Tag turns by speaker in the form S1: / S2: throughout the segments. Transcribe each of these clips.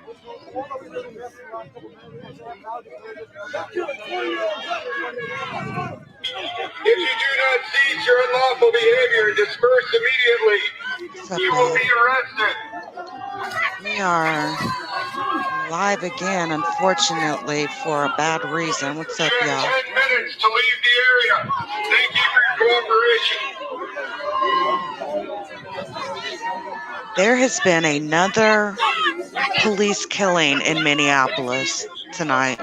S1: If you do not cease your unlawful behavior and disperse immediately, you will be arrested.
S2: We are live again, unfortunately, for a bad reason. What's up,
S1: You
S2: y'all?
S1: have 10 minutes to leave the area. Thank you for your cooperation.
S2: There has been another police killing in Minneapolis tonight.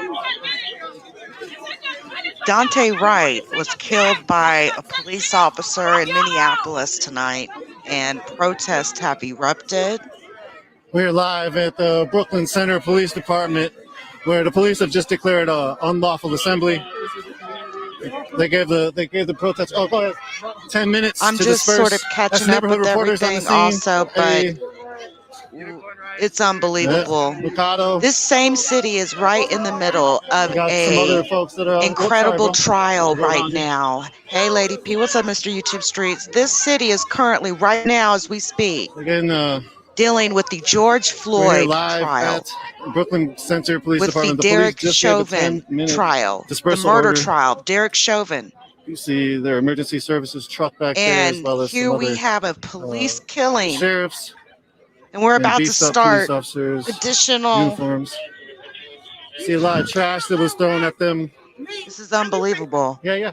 S2: Dante Wright was killed by a police officer in Minneapolis tonight, and protests have erupted.
S3: We're live at the Brooklyn Center Police Department, where the police have just declared an unlawful assembly. They gave the protest. Oh, go ahead. 10 minutes.
S2: I'm
S3: to
S2: just
S3: disperse.
S2: sort of catching up with everything, also, but it's unbelievable.
S3: Mikado.
S2: This same city is right in the middle of a incredible trial right now. Hey, Lady P, what's up, Mr. YouTube Streets? This city is currently, right now as we speak, dealing with the George Floyd trial.
S3: At Brooklyn Center Police
S2: with
S3: Department.
S2: The Derek Chauvin trial, the murder trial, Derek Chauvin.
S3: You see their emergency services truck back there, as well as
S2: here we have a police killing.
S3: Sheriffs.
S2: And we're about to start
S3: officers,
S2: additional
S3: uniforms. See a lot of trash that was thrown at them.
S2: This is unbelievable.
S3: Yeah.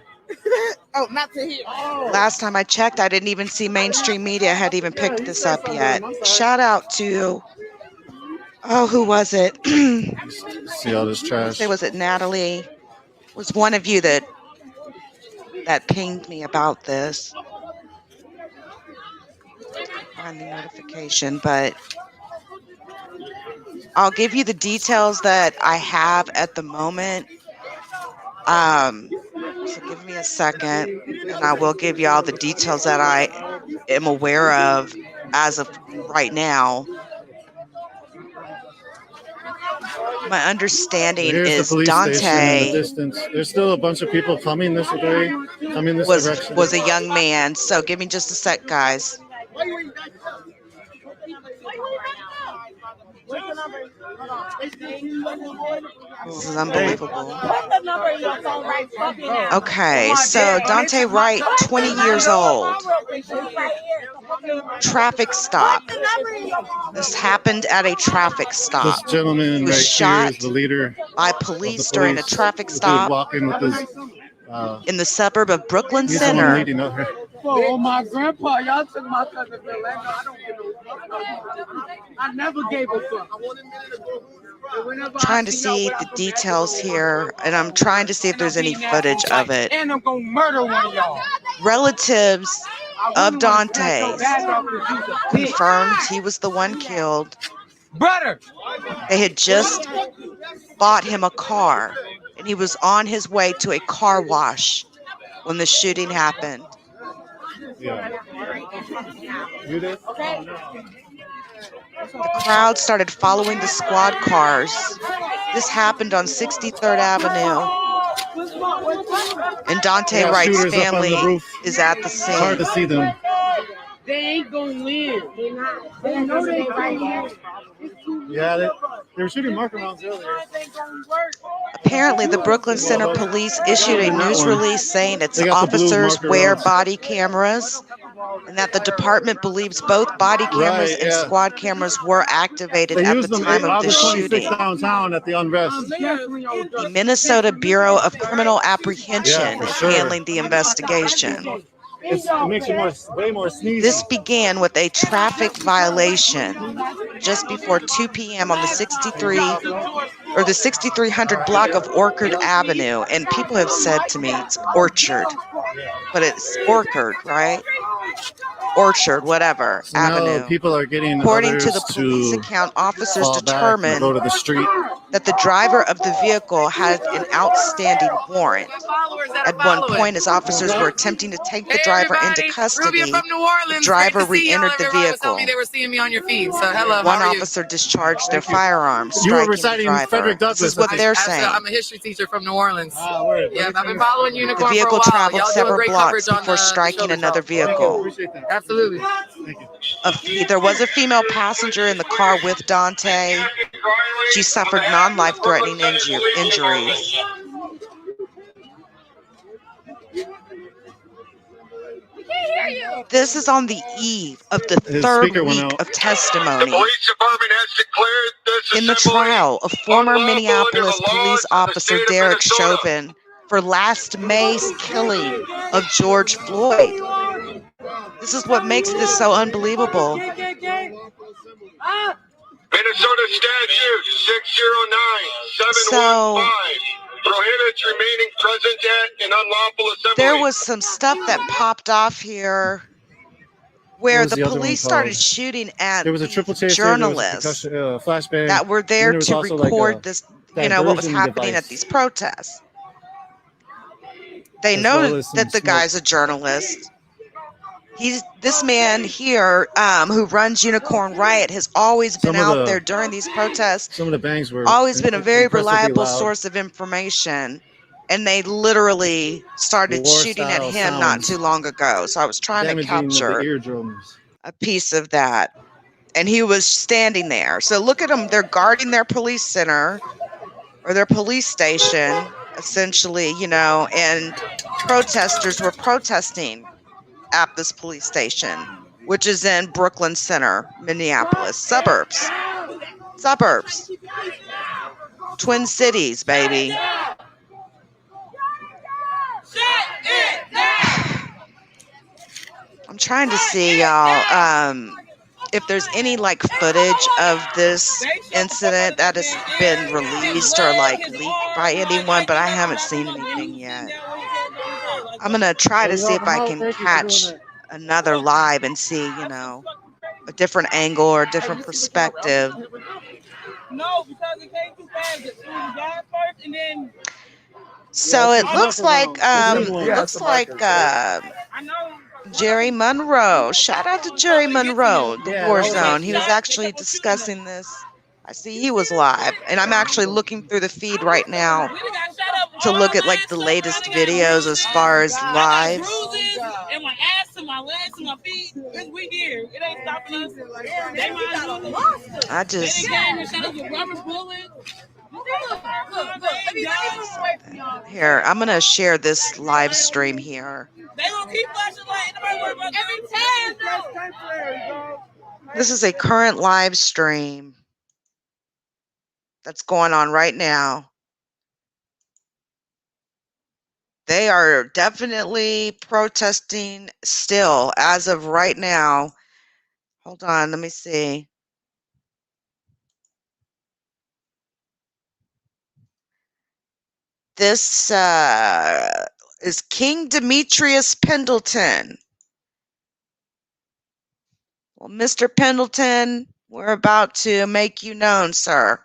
S4: Oh, not to hear.
S2: Last time I checked, I didn't even see mainstream media had even picked this up yet. Shout out to, who was it?
S3: See all this trash.
S2: Was it Natalie? It was one of you that pinged me about this. On the notification, but I'll give you the details that I have at the moment. So give me a second, and I will give you all the details that I am aware of as of right now. My understanding is Dante
S3: There's still a bunch of people coming this way, direction.
S2: Was a young man. So give me just a sec, guys. This is unbelievable. Okay, so Dante Wright, 20 years old. Traffic stop. This happened at a traffic stop.
S3: This gentleman
S2: he was
S3: right
S2: shot
S3: here is the leader
S2: by police during a traffic stop
S3: walking with his,
S2: in the suburb of Brooklyn Center.
S4: Oh, my grandpa, y'all took my cousin Phil. I don't give a fuck. I never gave a fuck.
S2: Trying to see the details here, and I'm trying to see if there's any footage of it.
S4: And I'm gonna murder one of y'all.
S2: Relatives of Dante confirmed he was the one killed.
S4: Brother,
S2: they had just bought him a car, and he was on his way to a car wash when the shooting happened.
S3: Yeah.
S2: The crowd started following the squad cars. This happened on 63rd Avenue. And Dante Wright's family is at the scene.
S3: It's hard to see them.
S4: they ain't gonna win. They know they right here.
S3: Yeah, they were shooting marker rounds earlier.
S2: Apparently, the Brooklyn Center Police issued a news release saying its officers wear body cameras and that the department believes both body cameras and squad cameras were activated at the time of the shooting.
S3: Downtown at the unrest.
S2: The Minnesota Bureau of Criminal Apprehension is handling the investigation.
S3: It makes you way more sneezy.
S2: This began with a traffic violation just before 2 p.m. on the 6300 block of Orchard Avenue. And people have said to me it's Orchard, but it's Orchard, right? Orchard, whatever,
S3: so
S2: Avenue.
S3: People are getting
S2: According to the police account, officers determined
S3: go to the street.
S2: that the driver of the vehicle had an outstanding warrant. At one point, as officers were attempting to take the driver into custody, the driver re-entered the vehicle.
S5: They were seeing me on your feed, so hello.
S2: One officer discharged their firearms,
S3: You were
S2: striking the
S3: reciting
S2: driver.
S3: Frederick Douglass.
S2: This is what they're saying.
S5: I'm a history teacher from New Orleans.
S3: Word.
S5: Yeah, I've been following
S2: The
S5: Unicorn for a
S2: vehicle
S5: while.
S2: traveled
S5: Y'all doing
S2: several
S5: great
S2: blocks
S5: coverage on
S2: before
S5: the
S2: striking
S5: show.
S2: another vehicle.
S3: Appreciate that.
S5: Absolutely.
S3: Thank you.
S2: There was a female passenger in the car with Dante. She suffered non-life-threatening injuries. This is on the eve of the third week of testimony in the trial of former Minneapolis police officer Derek Chauvin for last May's killing of George Floyd. This is what makes this so unbelievable.
S1: Minnesota statute 609-715 prohibits remaining present at an unlawful assembly.
S2: There was some stuff that popped off here where the police started shooting at journalists that were there to record this, what was happening at these protests. They know that the guy's a journalist. This man here, who runs Unicorn Riot, has always been out there during these protests.
S3: Some of the bangs were
S2: always been a very reliable source of information, and they literally started shooting at him not too long ago. So I was trying to capture a piece of that, and he was standing there. So look at them; they're guarding their police center or their police station, essentially, and protesters were protesting at this police station, which is in Brooklyn Center, Minneapolis, suburbs, Twin Cities, baby. I'm trying to see, y'all, if there's any footage of this incident that has been released or leaked by anyone, but I haven't seen anything yet. I'm going to try to see if I can catch another live and see, a different angle or a different perspective. So it looks like Jerry Monroe. Shout out to Jerry Monroe, the War Zone. He was actually discussing this. I see he was live, and I'm actually looking through the feed right now to look at the latest videos as far as lives.
S6: And my ass to my legs to my feet, it's weak here. It ain't stopping us. They might as well.
S2: I just. Here, I'm gonna share this live stream here.
S6: They gonna keep flashing light. Nobody worry about every time.
S2: This is a current live stream that's going on right now. They are definitely protesting still as of right now. Hold on, let me see. This is King Demetrius Pendleton. Well, Mr. Pendleton, we're about to make you known, sir.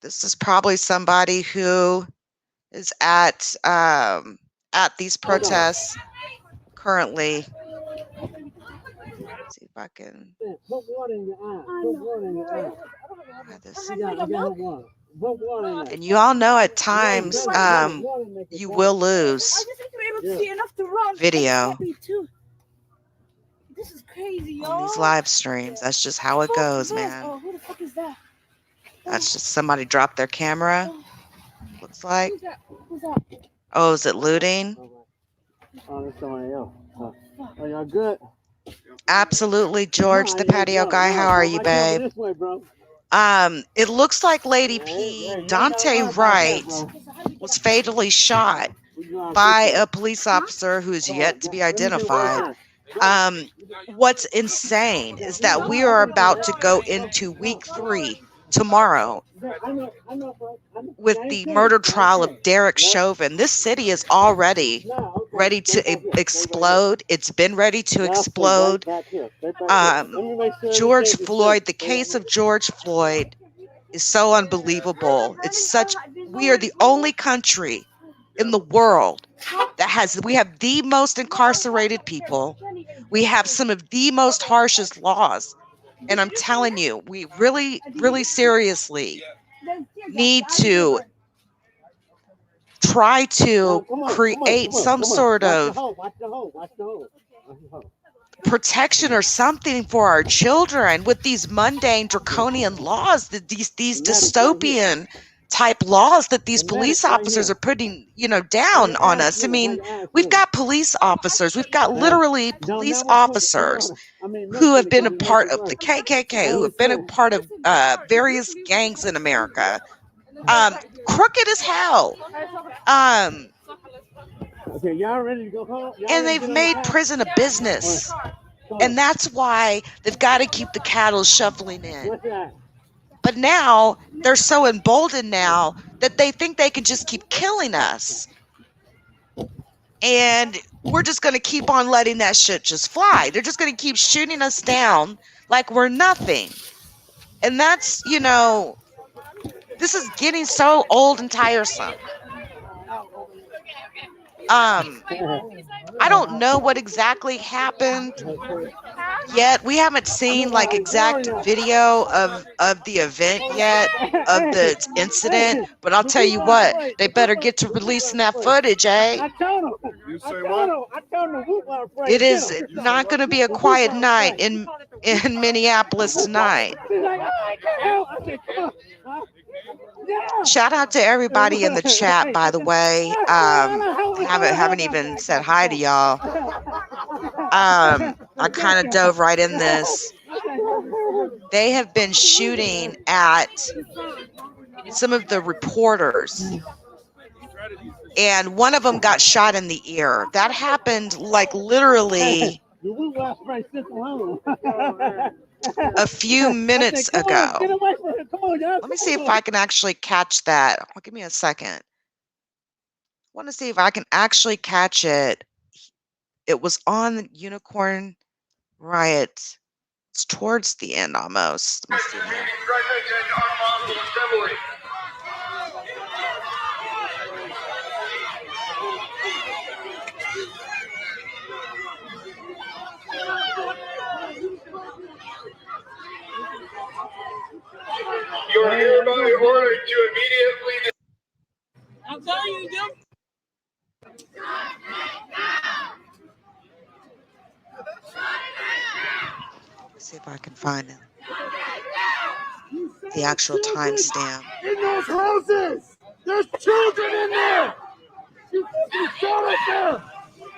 S2: This is probably somebody who is at these protests currently. Let's see if I can.
S4: Put water in your eye. Put water in your eye.
S2: And you all know at times you will lose video
S6: This is crazy, y'all.
S2: on these live streams. That's just how it goes, man.
S6: Oh, who the fuck is that?
S2: That's just somebody dropped their camera. Looks like.
S6: Who's that?
S2: Oh, is it looting?
S4: Oh, that's somebody else. Oh, y'all good?
S2: Absolutely, George, the patio guy. How are you, babe?
S4: This way, bro.
S2: It looks like Lady P, Dante Wright, was fatally shot by a police officer who is yet to be identified. What's insane is that we are about to go into week 3 tomorrow with the murder trial of Derek Chauvin. This city is already ready to explode. It's been ready to explode. George Floyd, the case of George Floyd is so unbelievable. We are the only country in the world that we have the most incarcerated people. We have some of the most harshest laws. And I'm telling you, we really, really seriously need to try to create some sort of protection or something for our children with these mundane draconian laws, that these dystopian type laws that these police officers are putting, down on us. I mean, we've got police officers, we've got literally police officers who have been a part of the KKK, who have been a part of various gangs in America, crooked as hell.
S4: Okay, y'all ready to go home?
S2: And they've made prison a business. And that's why they've got to keep the cattle shuffling in. But now they're so emboldened now that they think they can just keep killing us. And we're just going to keep on letting that shit just fly. They're just going to keep shooting us down like we're nothing. And that's, this is getting so old and tiresome. I don't know what exactly happened yet. We haven't seen like exact video of the event yet, of the incident, but I'll tell you what, they better get to releasing that footage, eh? It is not going to be a quiet night in Minneapolis tonight. Shout out to everybody in the chat, by the way. Haven't even said hi to y'all. I kind of dove right in this. They have been shooting at some of the reporters, and one of them got shot in the ear. That happened like literally a few minutes ago. Let me see if I can actually catch that. Give me a second. I want to see if I can actually catch it. It was on the Unicorn Riot. It's towards the end almost. Let me see here.
S1: You are hereby ordered to immediately.
S6: I'm telling you, them.
S2: Let's see if I can find it. The actual timestamp.
S4: In those houses, there's children in there. You fucking shot us there.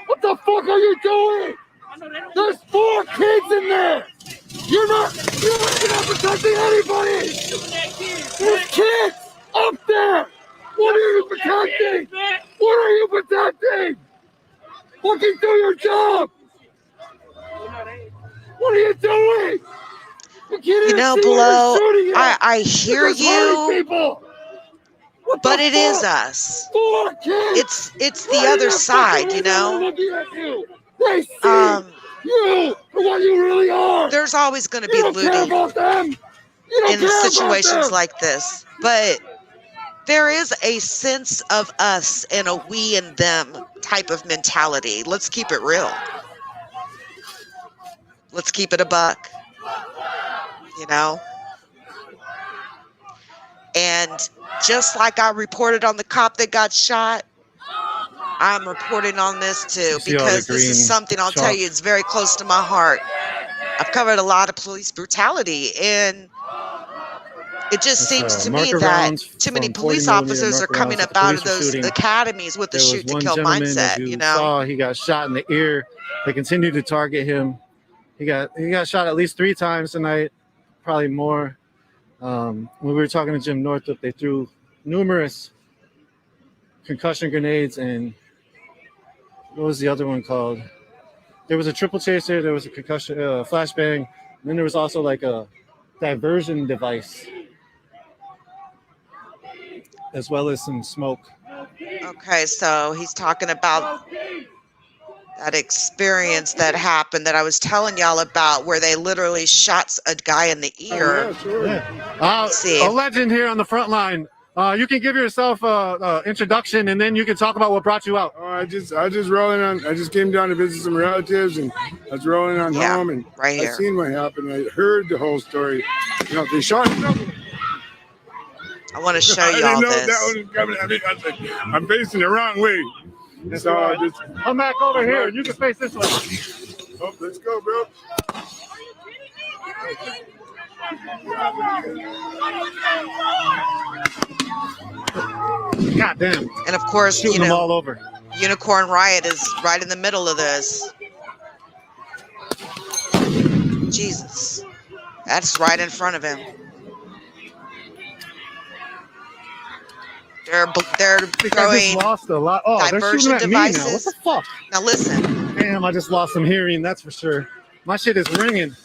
S4: What the fuck are you doing? There's 4 kids in there. You're not protecting anybody. There's kids up there. What are you protecting? What are you protecting? Fucking do your job. What are you doing?
S2: Blow, I hear you, but it is us. It's the other side,
S4: They see you for what you really are.
S2: There's always going to be looting in situations like this, but there is a sense of us and a we and them type of mentality. Let's keep it real. Let's keep it a buck, And just like I reported on the cop that got shot, I'm reporting on this too, because this is something I'll tell you, it's very close to my heart. I've covered a lot of police brutality, and it just seems to me that too many police officers are coming up out of those academies with the shoot to kill mindset.
S3: He got shot in the ear. They continue to target him. He got shot at least 3 times tonight, probably more. When we were talking to Jim Northup, they threw numerous concussion grenades, and what was the other one called? There was a triple chaser, there was a concussion flashbang, and then there was also like a diversion device, as well as some smoke.
S2: Okay, so he's talking about that experience that happened that I was telling y'all about, where they literally shot a guy in the ear.
S3: A legend here on the front line. You can give yourself an introduction, and then you can talk about what brought you out.
S7: I just rolling on. I just came down to visit some relatives, and I was rolling on home, and
S2: right here.
S7: I seen what happened. I heard the whole story. They shot him.
S2: I want to show you all this.
S7: That was coming. I mean, I'm facing the wrong way. So I just
S3: come back over here. You can face this way.
S7: Oh, let's go, bro.
S3: God damn.
S2: And of course,
S3: Shooting them all over.
S2: Unicorn Riot is right in the middle of this. Jesus. That's right in front of him. They're
S3: I just
S2: throwing
S3: lost a lot. Oh, they're shooting
S2: diversion
S3: at me now. What
S2: devices.
S3: the fuck?
S2: Now listen.
S3: Damn, I just lost some hearing, that's for sure. My shit is ringing.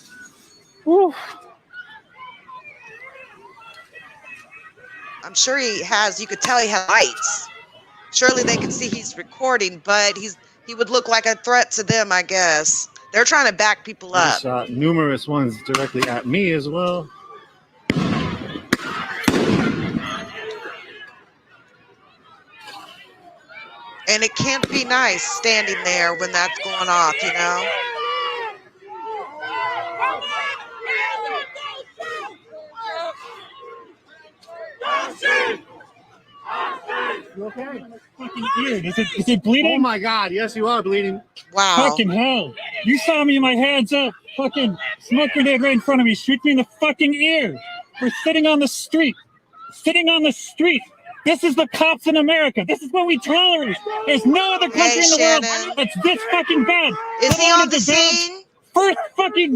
S3: Woo.
S2: I'm sure he has, you could tell he has lights. Surely they can see he's recording, but he would look like a threat to them, I guess. They're trying to back people
S3: I
S2: up.
S3: shot numerous ones directly at me as well.
S2: And it can't be nice standing there when that's going off, you know?
S8: You okay? Fucking ear. Is it bleeding?
S3: Oh my God, yes you are bleeding.
S2: Wow.
S8: Fucking hell. You saw me, my hands up. Fucking smoke grenade right in front of me. Shoot me in the fucking ear. We're sitting on the street. Sitting on the street. This is the cops in America. This is what we tolerate. There's no other country in the world that's this fucking bad.
S2: Is he on the scene?
S8: First fucking...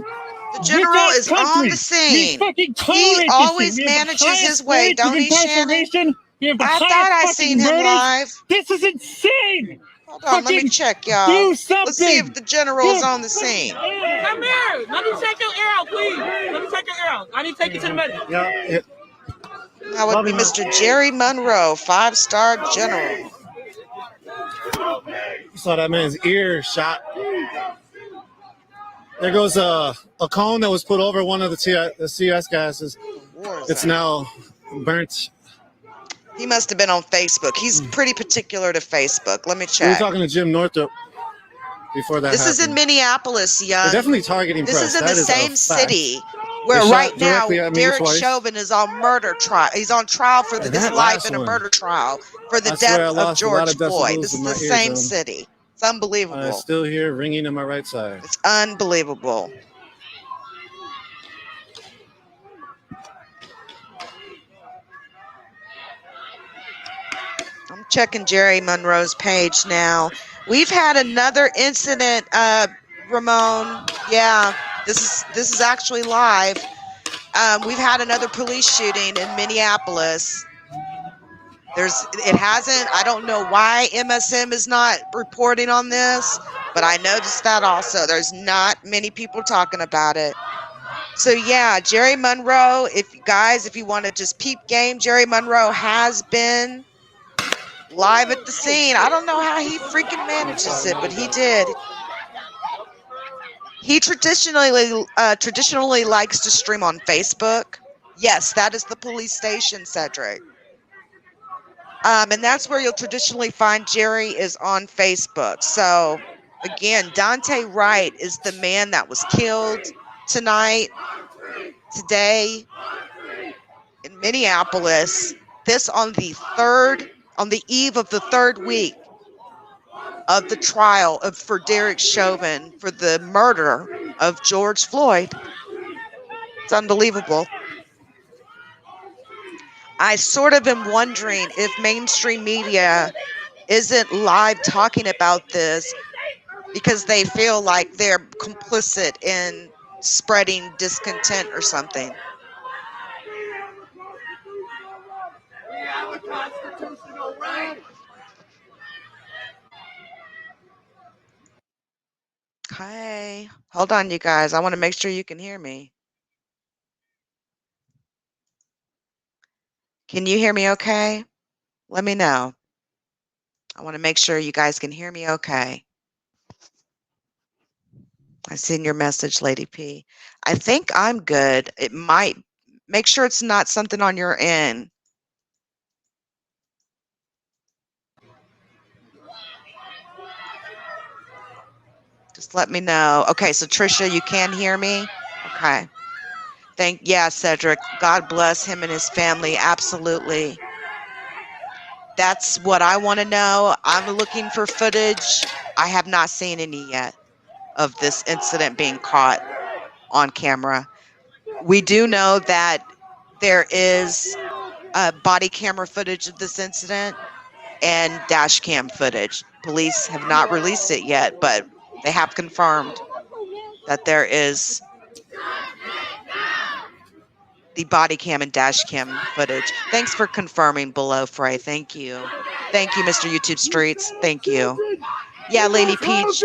S2: The general is on the scene. He always manages his way, don't he, Shannon? I thought I seen him live.
S8: This is insane.
S2: Hold on, let me check, y'all. Let's see if the general is on the scene.
S6: Come here. Let me check your ear out, please. Let me check your ear out. I need to take you to the medic.
S3: Yeah.
S2: That would be Mr. Jerry Monroe, 5-star general.
S3: You saw that man's ear shot. There goes a cone that was put over one of the CS gases. It's now burnt.
S2: He must have been on Facebook. He's pretty particular to Facebook. Let me
S3: We were
S2: check.
S3: talking to Jim Northrop before that
S2: This is in
S3: happened.
S2: Minneapolis, young.
S3: They're definitely targeting
S2: This
S3: press.
S2: is in
S3: That
S2: the
S3: is a
S2: same
S3: fact.
S2: city where
S3: They shot
S2: right now
S3: directly at me
S2: Derek
S3: twice.
S2: Chauvin is on murder trial. He's on trial for
S3: And
S2: his
S3: that
S2: life
S3: last
S2: in a
S3: one,
S2: murder trial for the
S3: I swear I
S2: death of
S3: lost a lot
S2: George
S3: of
S2: Floyd.
S3: decibels
S2: This is
S3: in
S2: the
S3: my
S2: same
S3: eardrum.
S2: city. It's unbelievable.
S3: I still hear ringing in my right side.
S2: It's unbelievable. I'm checking Jerry Monroe's page now. We've had another incident, Ramon. Yeah, this is actually live. We've had another police shooting in Minneapolis. I don't know why MSM is not reporting on this, but I noticed that also. There's not many people talking about it. So yeah, Jerry Monroe, if you want to just peep game, Jerry Monroe has been live at the scene. I don't know how he freaking manages it, but he did. He traditionally likes to stream on Facebook. Yes, that is the police station, Cedric. And that's where you'll traditionally find Jerry is on Facebook. So again, Dante Wright is the man that was killed today in Minneapolis. This on the eve of the third week of the trial for Derek Chauvin for the murder of George Floyd. It's unbelievable. I sort of am wondering if mainstream media isn't live talking about this because they feel like they're complicit in spreading discontent or something.
S4: We have a constitutional right.
S2: Okay, hold on, you guys. I want to make sure you can hear me. Can you hear me okay? Let me know. I want to make sure you guys can hear me okay. I seen your message, Lady P. I think I'm good. It might. Make sure it's not something on your end. Just let me know. Okay, so Trisha, you can hear me? Okay. Yeah, Cedric. God bless him and his family. Absolutely. That's what I want to know. I'm looking for footage. I have not seen any yet. of this incident being caught on camera. We do know that there is body camera footage of this incident and dash cam footage. Police have not released it yet, but they have confirmed that there is the body cam and dash cam footage. Thanks for confirming below, Frey. Thank you. Thank you, Mr. YouTube Streets. Thank you. Yeah, Lady Peach,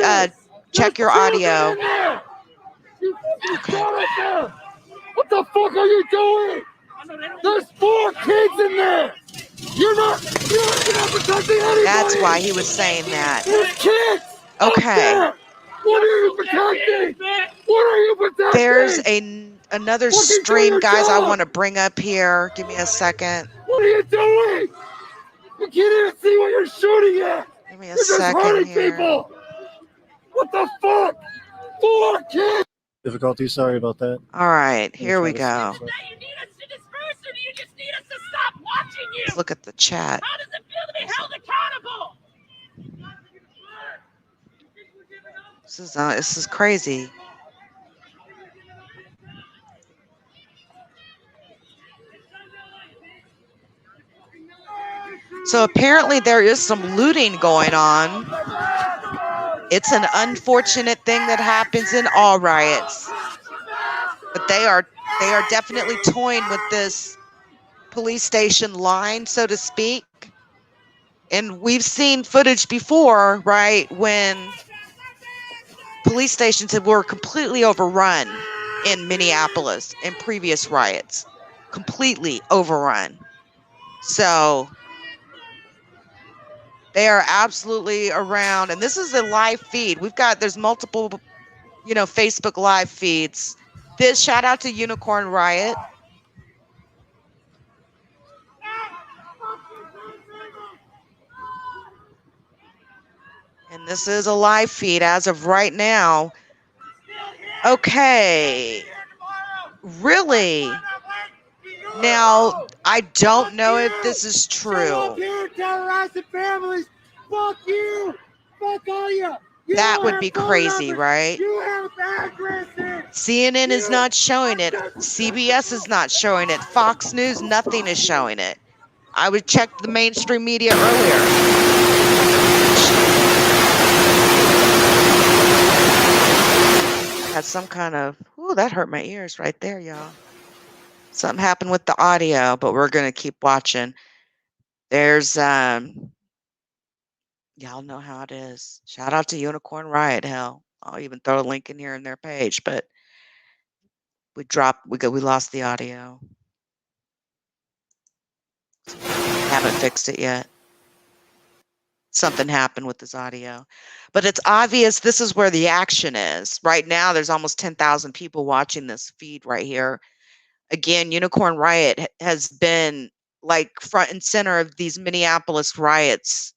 S2: check your audio.
S4: Okay. What the fuck are you doing? There's 4 kids in there. You're not protecting anybody.
S2: That's why he was saying that.
S4: There's kids.
S2: Okay.
S4: What are you protecting? What are you protecting?
S2: There's another stream, guys, I want to bring up here. Give me a second.
S4: What are you doing? You can't even see what you're shooting at.
S2: Give me a
S4: You're just
S2: second
S4: hurting
S2: here.
S4: people. What the fuck? 4 kids.
S3: Difficulty. Sorry about that.
S2: All right, here we go.
S6: You need us to disperse, or do you just need us to stop watching you?
S2: Let's look at the chat.
S6: How does it feel to be held accountable?
S2: This is crazy. So apparently there is some looting going on. It's an unfortunate thing that happens in all riots. But they are definitely toying with this police station line, so to speak. And we've seen footage before, right, when police stations were completely overrun in Minneapolis in previous riots. Completely overrun. So they are absolutely around, and this is a live feed. There's multiple, Facebook live feeds. This shout out to Unicorn Riot. And this is a live feed as of right now. Okay. Really? Now, I don't know if this is true.
S4: Families. Fuck you. Fuck all you.
S2: That would be crazy, right? CNN is not showing it. CBS is not showing it. Fox News, nothing is showing it. I would check the mainstream media earlier. Had some kind of, ooh, that hurt my ears right there, y'all. Something happened with the audio, but we're going to keep watching. There's, y'all know how it is. Shout out to Unicorn Riot, hell. I'll even throw a link in here in their page, but we lost the audio. Haven't fixed it yet. Something happened with this audio. But it's obvious this is where the action is. Right now, there's almost 10,000 people watching this feed right here. Again, Unicorn Riot has been like front and center of these Minneapolis riots.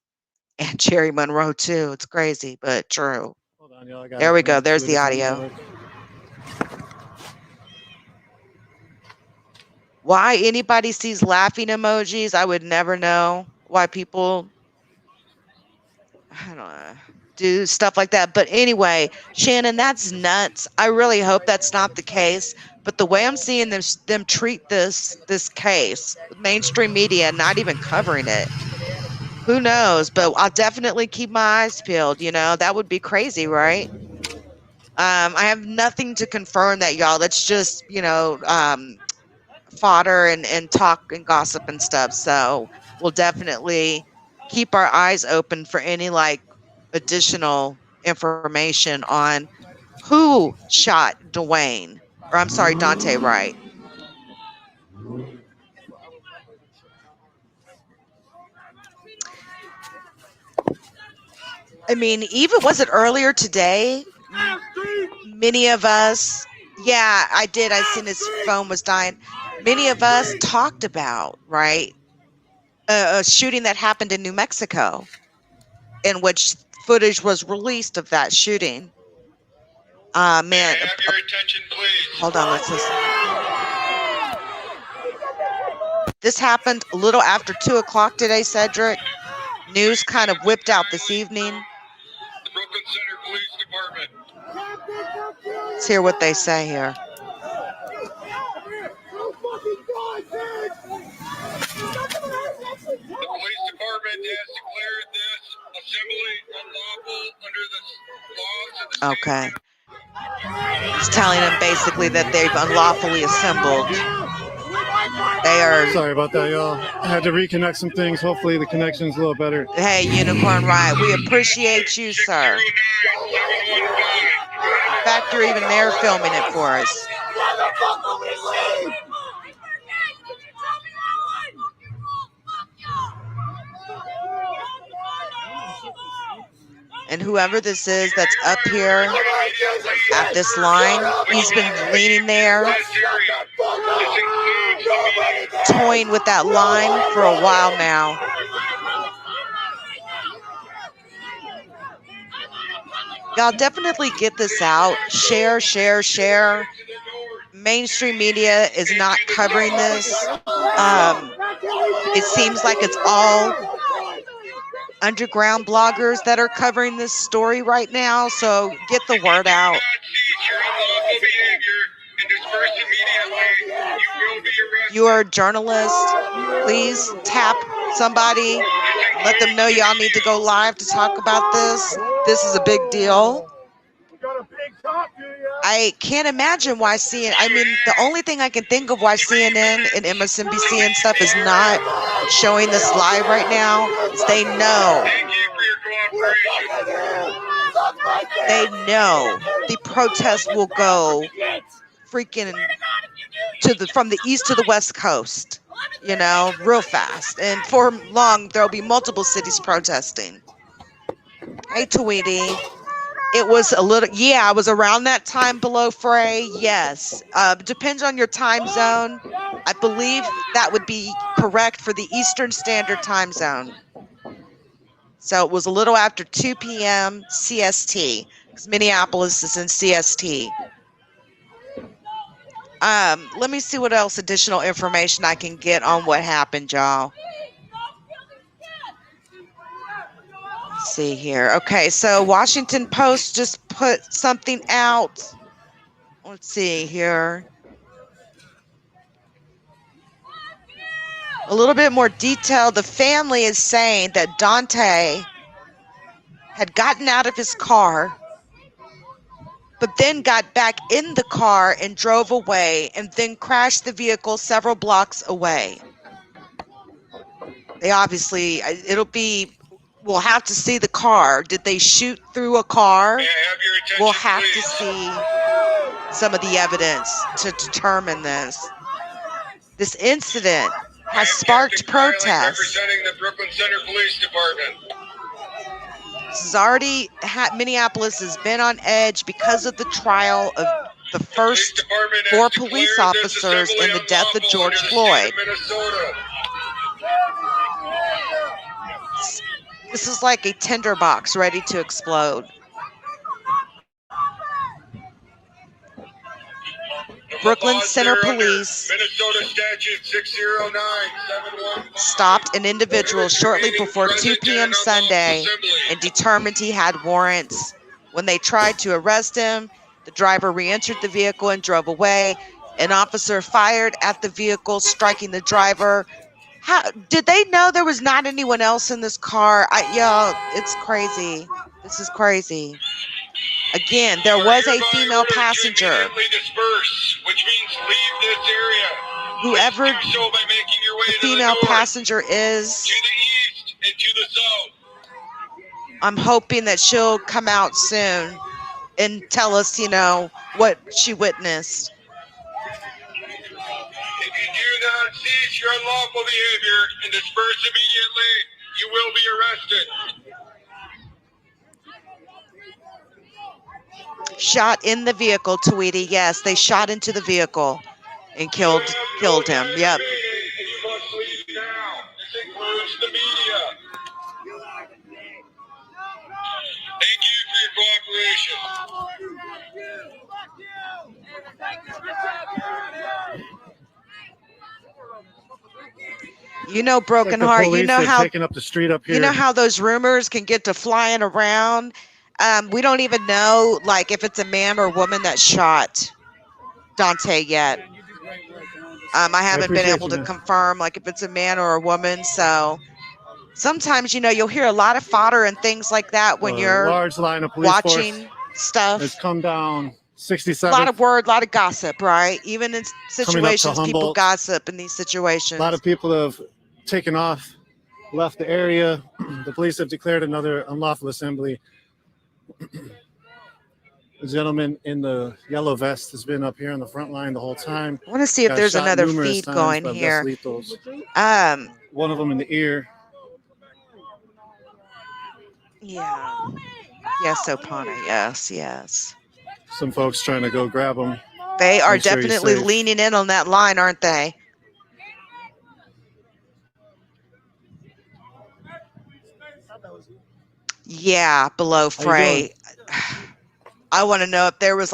S2: And Jerry Monroe, too. It's crazy, but true.
S3: Hold on, y'all,
S2: there we go. There's the audio. Why anybody sees laughing emojis, I would never know why people, I don't know, do stuff like that. But anyway, Shannon, that's nuts. I really hope that's not the case. But the way I'm seeing them treat this case, mainstream media not even covering it, who knows? But I'll definitely keep my eyes peeled. That would be crazy, right? I have nothing to confirm that, y'all. That's just, fodder and talk and gossip and stuff. So we'll definitely keep our eyes open for any additional information on who shot Dante Wright. I mean, even was it earlier today? Many of us, yeah, I did. I seen his phone was dying. Many of us talked about, right, a shooting that happened in New Mexico, in which footage was released of that shooting. Man,
S1: have your attention, please.
S2: Hold on, let's listen. This happened a little after 2:00 today, Cedric. News kind of whipped out this evening.
S1: Brooklyn Center Police Department.
S2: Let's hear what they say here.
S1: The police department has declared this assembly unlawful under the laws of the state.
S2: Okay. He's telling them basically that they've unlawfully assembled. They are.
S3: Sorry about that, y'all. I had to reconnect some things. Hopefully the connection's a little better.
S2: Hey, Unicorn Riot, we appreciate you, sir. In fact, you're even there filming it for us. And whoever this is that's up here at this line, he's been leaning there, toying with that line for a while now. Y'all definitely get this out. Share, share, share. Mainstream media is not covering this. It seems like it's all underground bloggers that are covering this story right now, so get the word out. You are a journalist. Please tap somebody. Let them know y'all need to go live to talk about this. This is a big deal. I can't imagine why CNN, I mean, the only thing I can think of why CNN and MSNBC and stuff is not showing this live right now is they know the protest will go freaking from the east to the west coast, you know, real fast. And for long, there'll be multiple cities protesting. Hey, Tweety. It was a little, yeah, I was around that time below Frey, yes. Depends on your time zone. I believe that would be correct for the Eastern Standard Time Zone. So it was a little after 2 p.m. CST, because Minneapolis is in CST. Let me see what else additional information I can get on what happened, y'all. See here. Okay, so Washington Post just put something out. Let's see here. A little bit more detail. The family is saying that Dante had gotten out of his car, but then got back in the car and drove away and then crashed the vehicle several blocks away. They obviously, we'll have to see the car. Did they shoot through a car? We'll have to see some of the evidence to determine this. This incident has sparked protests.
S1: Representing the Brooklyn Center Police Department.
S2: This is already, Minneapolis has been on edge because of the trial of the first 4 police officers in the death of George Floyd. This is like a tinderbox ready to explode. Brooklyn Center Police
S1: Minnesota Statute 60971
S2: stopped an individual shortly before 2 p.m. Sunday and determined he had warrants. When they tried to arrest him, the driver re-entered the vehicle and drove away. An officer fired at the vehicle, striking the driver. How did they know there was not anyone else in this car? Y'all, it's crazy. This is crazy. Again, there was a female passenger.
S1: Which means leave this area.
S2: Whoever the female passenger is,
S1: to the east and to the south.
S2: I'm hoping that she'll come out soon and tell us, you know, what she witnessed.
S1: If you do not cease your unlawful behavior and disperse immediately, you will be arrested.
S2: Shot in the vehicle, Tweety. Yes, they shot into the vehicle and killed him. Yep.
S1: You must leave now. This includes the media. Thank you for your cooperation.
S2: You know, Broken Heart, you know how
S3: taking up the street up here.
S2: You know how those rumors can get to flying around. We don't even know, like, if it's a man or woman that shot Dante yet. I haven't been able to confirm, like, if it's a man or a woman. So sometimes, you'll hear a lot of fodder and things like that when you're
S3: large line of police
S2: watching stuff.
S3: It's come down 67.
S2: A lot of word, a lot of gossip, right? Even in situations, people
S3: Humboldt.
S2: gossip in these situations.
S3: A lot of people have taken off, left the area. The police have declared another unlawful assembly. The gentleman in the yellow vest has been up here on the front line the whole time.
S2: I want to see if
S3: Got
S2: there's
S3: shot
S2: another
S3: numerous
S2: feed
S3: times
S2: going
S3: by
S2: here.
S3: Best Lethals. One of them in the ear.
S2: Yeah. Yes, Opana. Yes.
S3: Some folks trying to go grab him.
S2: They are
S3: Make sure he's
S2: definitely
S3: safe.
S2: leaning in on that line, aren't they? Yeah, below Frey. I want to know if there was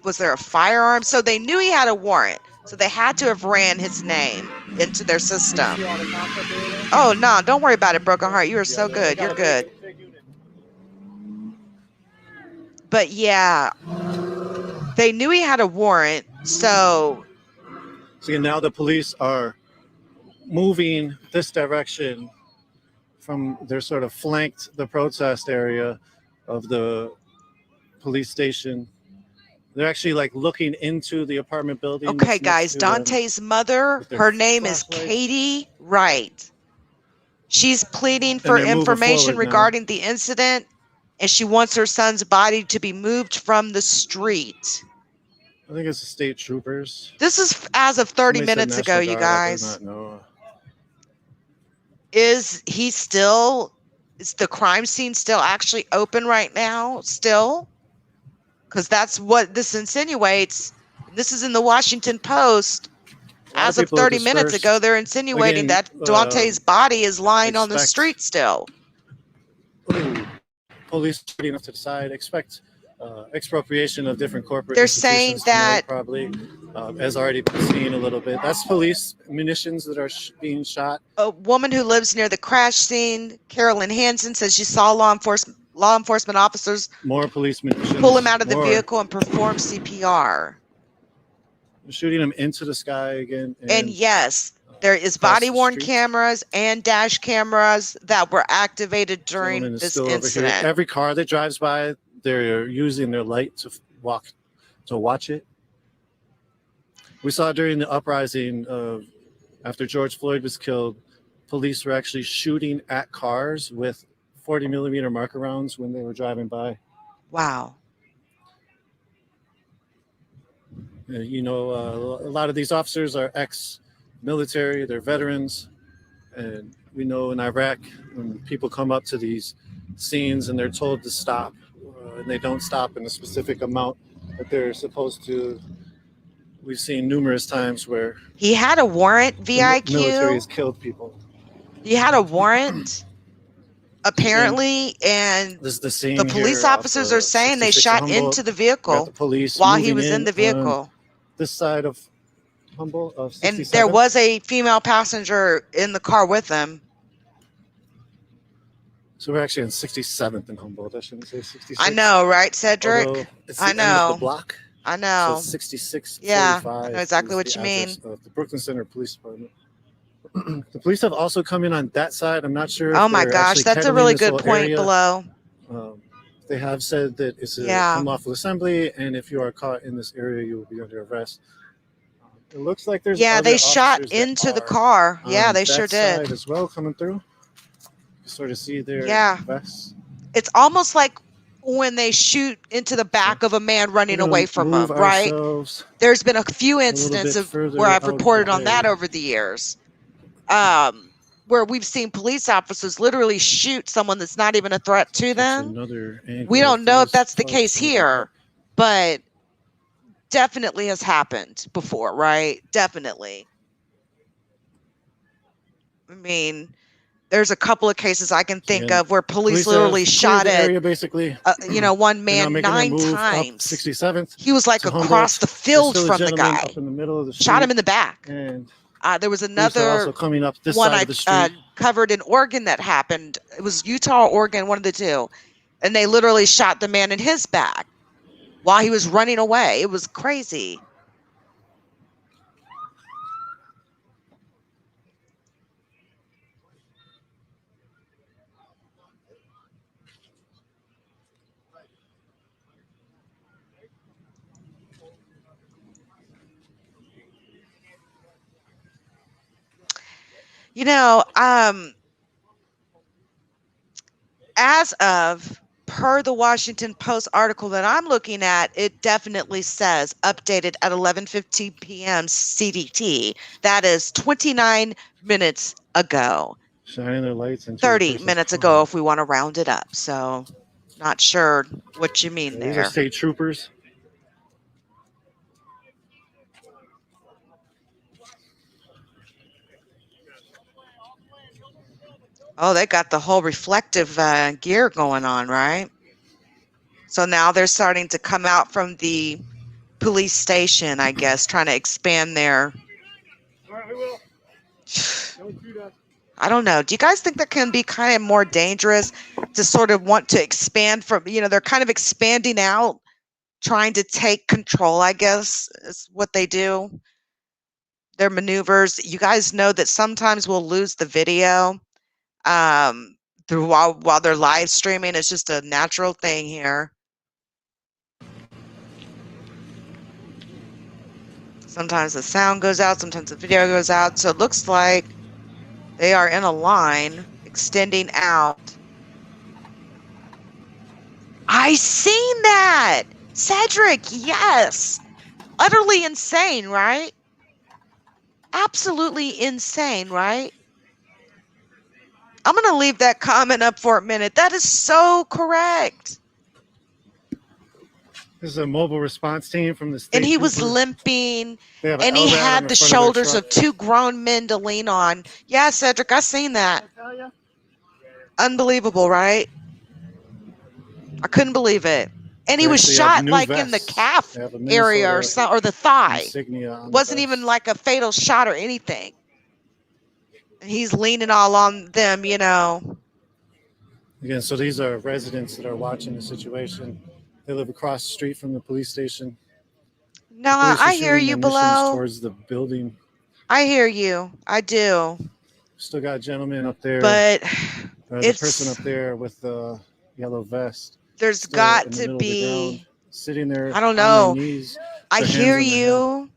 S2: was there a firearm? So they knew he had a warrant. So they had to have ran his name into their system. Oh, no, don't worry about it, Broken Heart. You are so good. You're good. But yeah, they knew he had a warrant. So
S3: now the police are moving this direction from, they're sort of flanked the protest area of the police station. They're actually like looking into the apartment building.
S2: okay, guys, Dante's mother,
S3: with their
S2: her name is
S3: flashlights.
S2: Katie Wright. She's pleading for
S3: they're moving
S2: information
S3: forward now.
S2: regarding the incident, and she wants her son's body to be moved from the street.
S3: I think it's the state troopers.
S2: This is as of 30
S3: Somebody said
S2: minutes ago,
S3: National
S2: you
S3: Guard. I do
S2: guys.
S3: not know.
S2: Is the crime scene still actually open right now? Still? Because that's what this insinuates. This is in the Washington Post. As of
S3: people have
S2: 30 minutes
S3: dispersed.
S2: ago, they're insinuating
S3: Again,
S2: that Dante's body is lying on the
S3: expect-
S2: street still.
S3: Ooh. Police reading off to the side. Expect expropriation of different corporate
S2: They're
S3: institutions
S2: saying that-
S3: tonight, probably, as already been seen a little bit. That's police munitions that are being shot.
S2: A woman who lives near the crash scene, Carolyn Hansen, says she saw law enforcement officers
S3: More police munitions.
S2: pull him out of the
S3: more.
S2: vehicle and perform CPR.
S3: Shooting him into the sky again.
S2: And yes, there is
S3: across the
S2: body-worn
S3: street.
S2: cameras and dash cameras that were activated during
S3: Gentleman is
S2: this
S3: still over here.
S2: incident.
S3: Every car that drives by, they're using their light to watch it. We saw during the uprising after George Floyd was killed, police were actually shooting at cars with 40 millimeter marker rounds when they were driving by.
S2: Wow.
S3: A lot of these officers are ex-military, they're veterans. And we know in Iraq, when people come up to these scenes and they're told to stop, and they don't stop in a specific amount that they're supposed to, we've seen numerous times where
S2: He had a warrant,
S3: the military
S2: VIQ.
S3: has killed people.
S2: He had a warrant, apparently, and
S3: This is the scene.
S2: the police
S3: here off
S2: officers
S3: the
S2: are saying they
S3: 66
S2: shot
S3: Humboldt.
S2: into the
S3: Got
S2: vehicle
S3: the police
S2: while he
S3: moving
S2: was in the
S3: on
S2: vehicle.
S3: this side of Humboldt, of
S2: And
S3: 67th.
S2: there was a female passenger in the car with him.
S3: So we're actually on 67th in Humboldt. I shouldn't say 66th.
S2: I know, right, Cedric?
S3: Although it's the
S2: I
S3: end of
S2: know.
S3: the block.
S2: I
S3: So
S2: know.
S3: it's 66.
S2: Yeah, I know exactly what you mean.
S3: Of the Brooklyn Center Police Department. The police have also come in on that side. I'm not sure.
S2: Oh
S3: if
S2: my
S3: they're
S2: gosh,
S3: actually
S2: that's a
S3: kettling
S2: really
S3: this
S2: good
S3: whole
S2: point
S3: area.
S2: below.
S3: They have said that it's an
S2: Yeah.
S3: unlawful assembly, and if you are caught in this area, you will be under arrest. It looks like there's
S2: Yeah,
S3: other
S2: they shot
S3: officers that
S2: into the
S3: are
S2: car. Yeah,
S3: on
S2: they
S3: that
S2: sure did.
S3: side as well, coming through. You sort of see their
S2: Yeah.
S3: vests.
S2: It's almost like when they shoot into the back of a man running
S3: We're gonna
S2: away from him,
S3: move
S2: right?
S3: ourselves
S2: There's been a few
S3: little
S2: incidents
S3: bit
S2: of
S3: further
S2: where I've
S3: out of
S2: reported
S3: the
S2: on that
S3: way.
S2: over the years, where we've seen police officers literally shoot someone that's not even a threat to
S3: That's
S2: them.
S3: another angle
S2: We don't know if
S3: those
S2: that's the
S3: folks
S2: case
S3: over there.
S2: here, but definitely has happened before, right? Definitely. I mean, there's a couple of cases I can think
S3: Yeah.
S2: of where police
S3: have
S2: literally
S3: cleared
S2: shot
S3: the
S2: at,
S3: area basically.
S2: one
S3: They're now
S2: man
S3: making their
S2: 9
S3: move up
S2: times.
S3: 67th.
S2: He was like
S3: to
S2: across
S3: Humboldt.
S2: the
S3: There's
S2: field
S3: still a
S2: from the
S3: gentleman
S2: guy.
S3: up in the middle of the
S2: Shot him
S3: street,
S2: in the back.
S3: and
S2: There was
S3: police are also
S2: another
S3: coming up this
S2: one
S3: side
S2: I
S3: of the street.
S2: covered in Oregon that happened. It was Utah or Oregon, one of the two. And they literally shot the man in his back while he was running away. It was crazy. You know, as of per the Washington Post article that I'm looking at, it definitely says updated at 11:15 p.m. CDT. That is 29 minutes ago.
S3: Shining their lights into
S2: 30 minutes ago, if we want to round it up. So, not sure what you mean
S3: These
S2: there.
S3: are state troopers.
S2: Oh, they got the whole reflective gear going on, right? So now they're starting to come out from the police station, I guess, trying to expand their...
S4: All right, we will. Don't do that.
S2: I don't know. Do you guys think that can be kind of more dangerous to sort of want to expand from, they're kind of expanding out, trying to take control, I guess, is what they do. Their maneuvers. You guys know that sometimes we'll lose the video through while they're live streaming. It's just a natural thing here. Sometimes the sound goes out, sometimes the video goes out. So it looks like they are in a line extending out. I seen that! Cedric, yes! Utterly insane, right? Absolutely insane, right? I'm going to leave that comment up for a minute. That is so correct.
S3: This is a mobile response team from the state.
S2: And he was
S3: troopers.
S2: limping,
S3: They have
S2: and
S3: an
S2: he
S3: LRAD
S2: had
S3: on
S2: the
S3: front their
S2: shoulders
S3: truck.
S2: of two grown men to lean on. Yeah, Cedric, I seen that. Unbelievable, right? I couldn't believe it. And he
S3: They
S2: was
S3: actually have
S2: shot
S3: new
S2: like in the
S3: vests.
S2: calf
S3: They have a
S2: area or
S3: Minnesota
S2: or the thigh.
S3: insignia on the
S2: Wasn't
S3: vest.
S2: even like a fatal shot or anything. And he's leaning all on them,
S3: Again, so these are residents that are watching the situation. They live across the street from the police station.
S2: No,
S3: Police are
S2: I hear
S3: shooting
S2: you
S3: munitions
S2: below.
S3: towards the building.
S2: I hear you. I do.
S3: Still got a gentleman up there.
S2: But
S3: There's a
S2: it's
S3: person up there with the yellow vest.
S2: there's
S3: still
S2: got
S3: in the
S2: to
S3: middle of the
S2: be.
S3: ground, sitting there.
S2: I don't
S3: on their
S2: know.
S3: knees,
S2: I
S3: their hands
S2: hear
S3: in their head.
S2: you.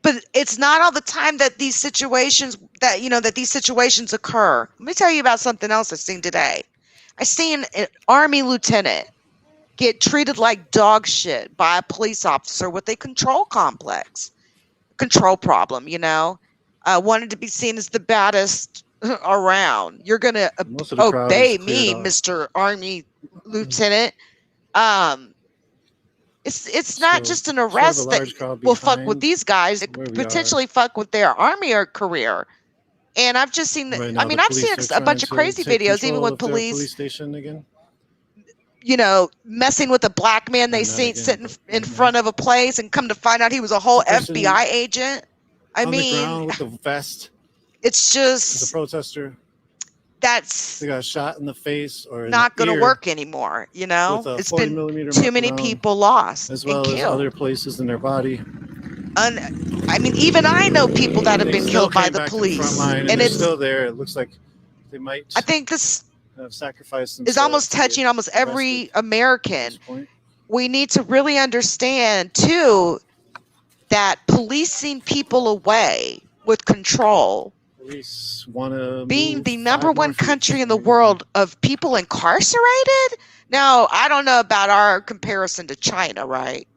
S2: But it's not all the time that these situations that these situations occur. Let me tell you about something else I seen today. I seen an Army lieutenant get treated like dog shit by a police officer with a control problem, wanted to be seen as the baddest around. You're going to
S3: Most of the crowd
S2: obey
S3: is cleared
S2: me,
S3: off.
S2: Mr. Army lieutenant. It's not
S3: So,
S2: just an
S3: sort of a
S2: arrest that
S3: large crowd
S2: will fuck with
S3: behind
S2: these guys. It
S3: where
S2: could
S3: we are.
S2: potentially fuck with their Army or career. And I've just seen
S3: Right now,
S2: I've
S3: the
S2: seen
S3: police are
S2: a bunch of
S3: trying to
S2: crazy
S3: take
S2: videos, even
S3: control
S2: with
S3: of their
S2: police,
S3: police station again.
S2: messing with a black man they
S3: Not
S2: seen
S3: again,
S2: sitting
S3: but
S2: in
S3: right now.
S2: front of a place, and come to find out he was a whole
S3: There's a person
S2: FBI agent. I
S3: On the
S2: mean,
S3: ground with the vest,
S2: it's
S3: there's a
S2: just
S3: protester.
S2: that's
S3: They got shot in the face or in
S2: not
S3: the
S2: going to
S3: ear
S2: work anymore.
S3: with a
S2: It's
S3: 40
S2: been
S3: millimeter
S2: too
S3: mark
S2: many
S3: around,
S2: people lost
S3: as well
S2: and
S3: as
S2: killed.
S3: other places in their body.
S2: I mean, even I know people that have
S3: They
S2: been
S3: still
S2: killed by
S3: came
S2: the
S3: back to the front
S2: police,
S3: line, and
S2: and
S3: they're
S2: it's.
S3: still there. It looks like they might
S2: I think this
S3: have sacrificed
S2: is
S3: themselves
S2: almost
S3: to get
S2: touching almost every
S3: arrested at
S2: American.
S3: this point.
S2: We need to really understand too that policing people away with control,
S3: Police want to
S2: being the
S3: move
S2: number
S3: 5 more
S2: one
S3: feet.
S2: country in the world of people incarcerated. Now, I don't know about our comparison to China, right?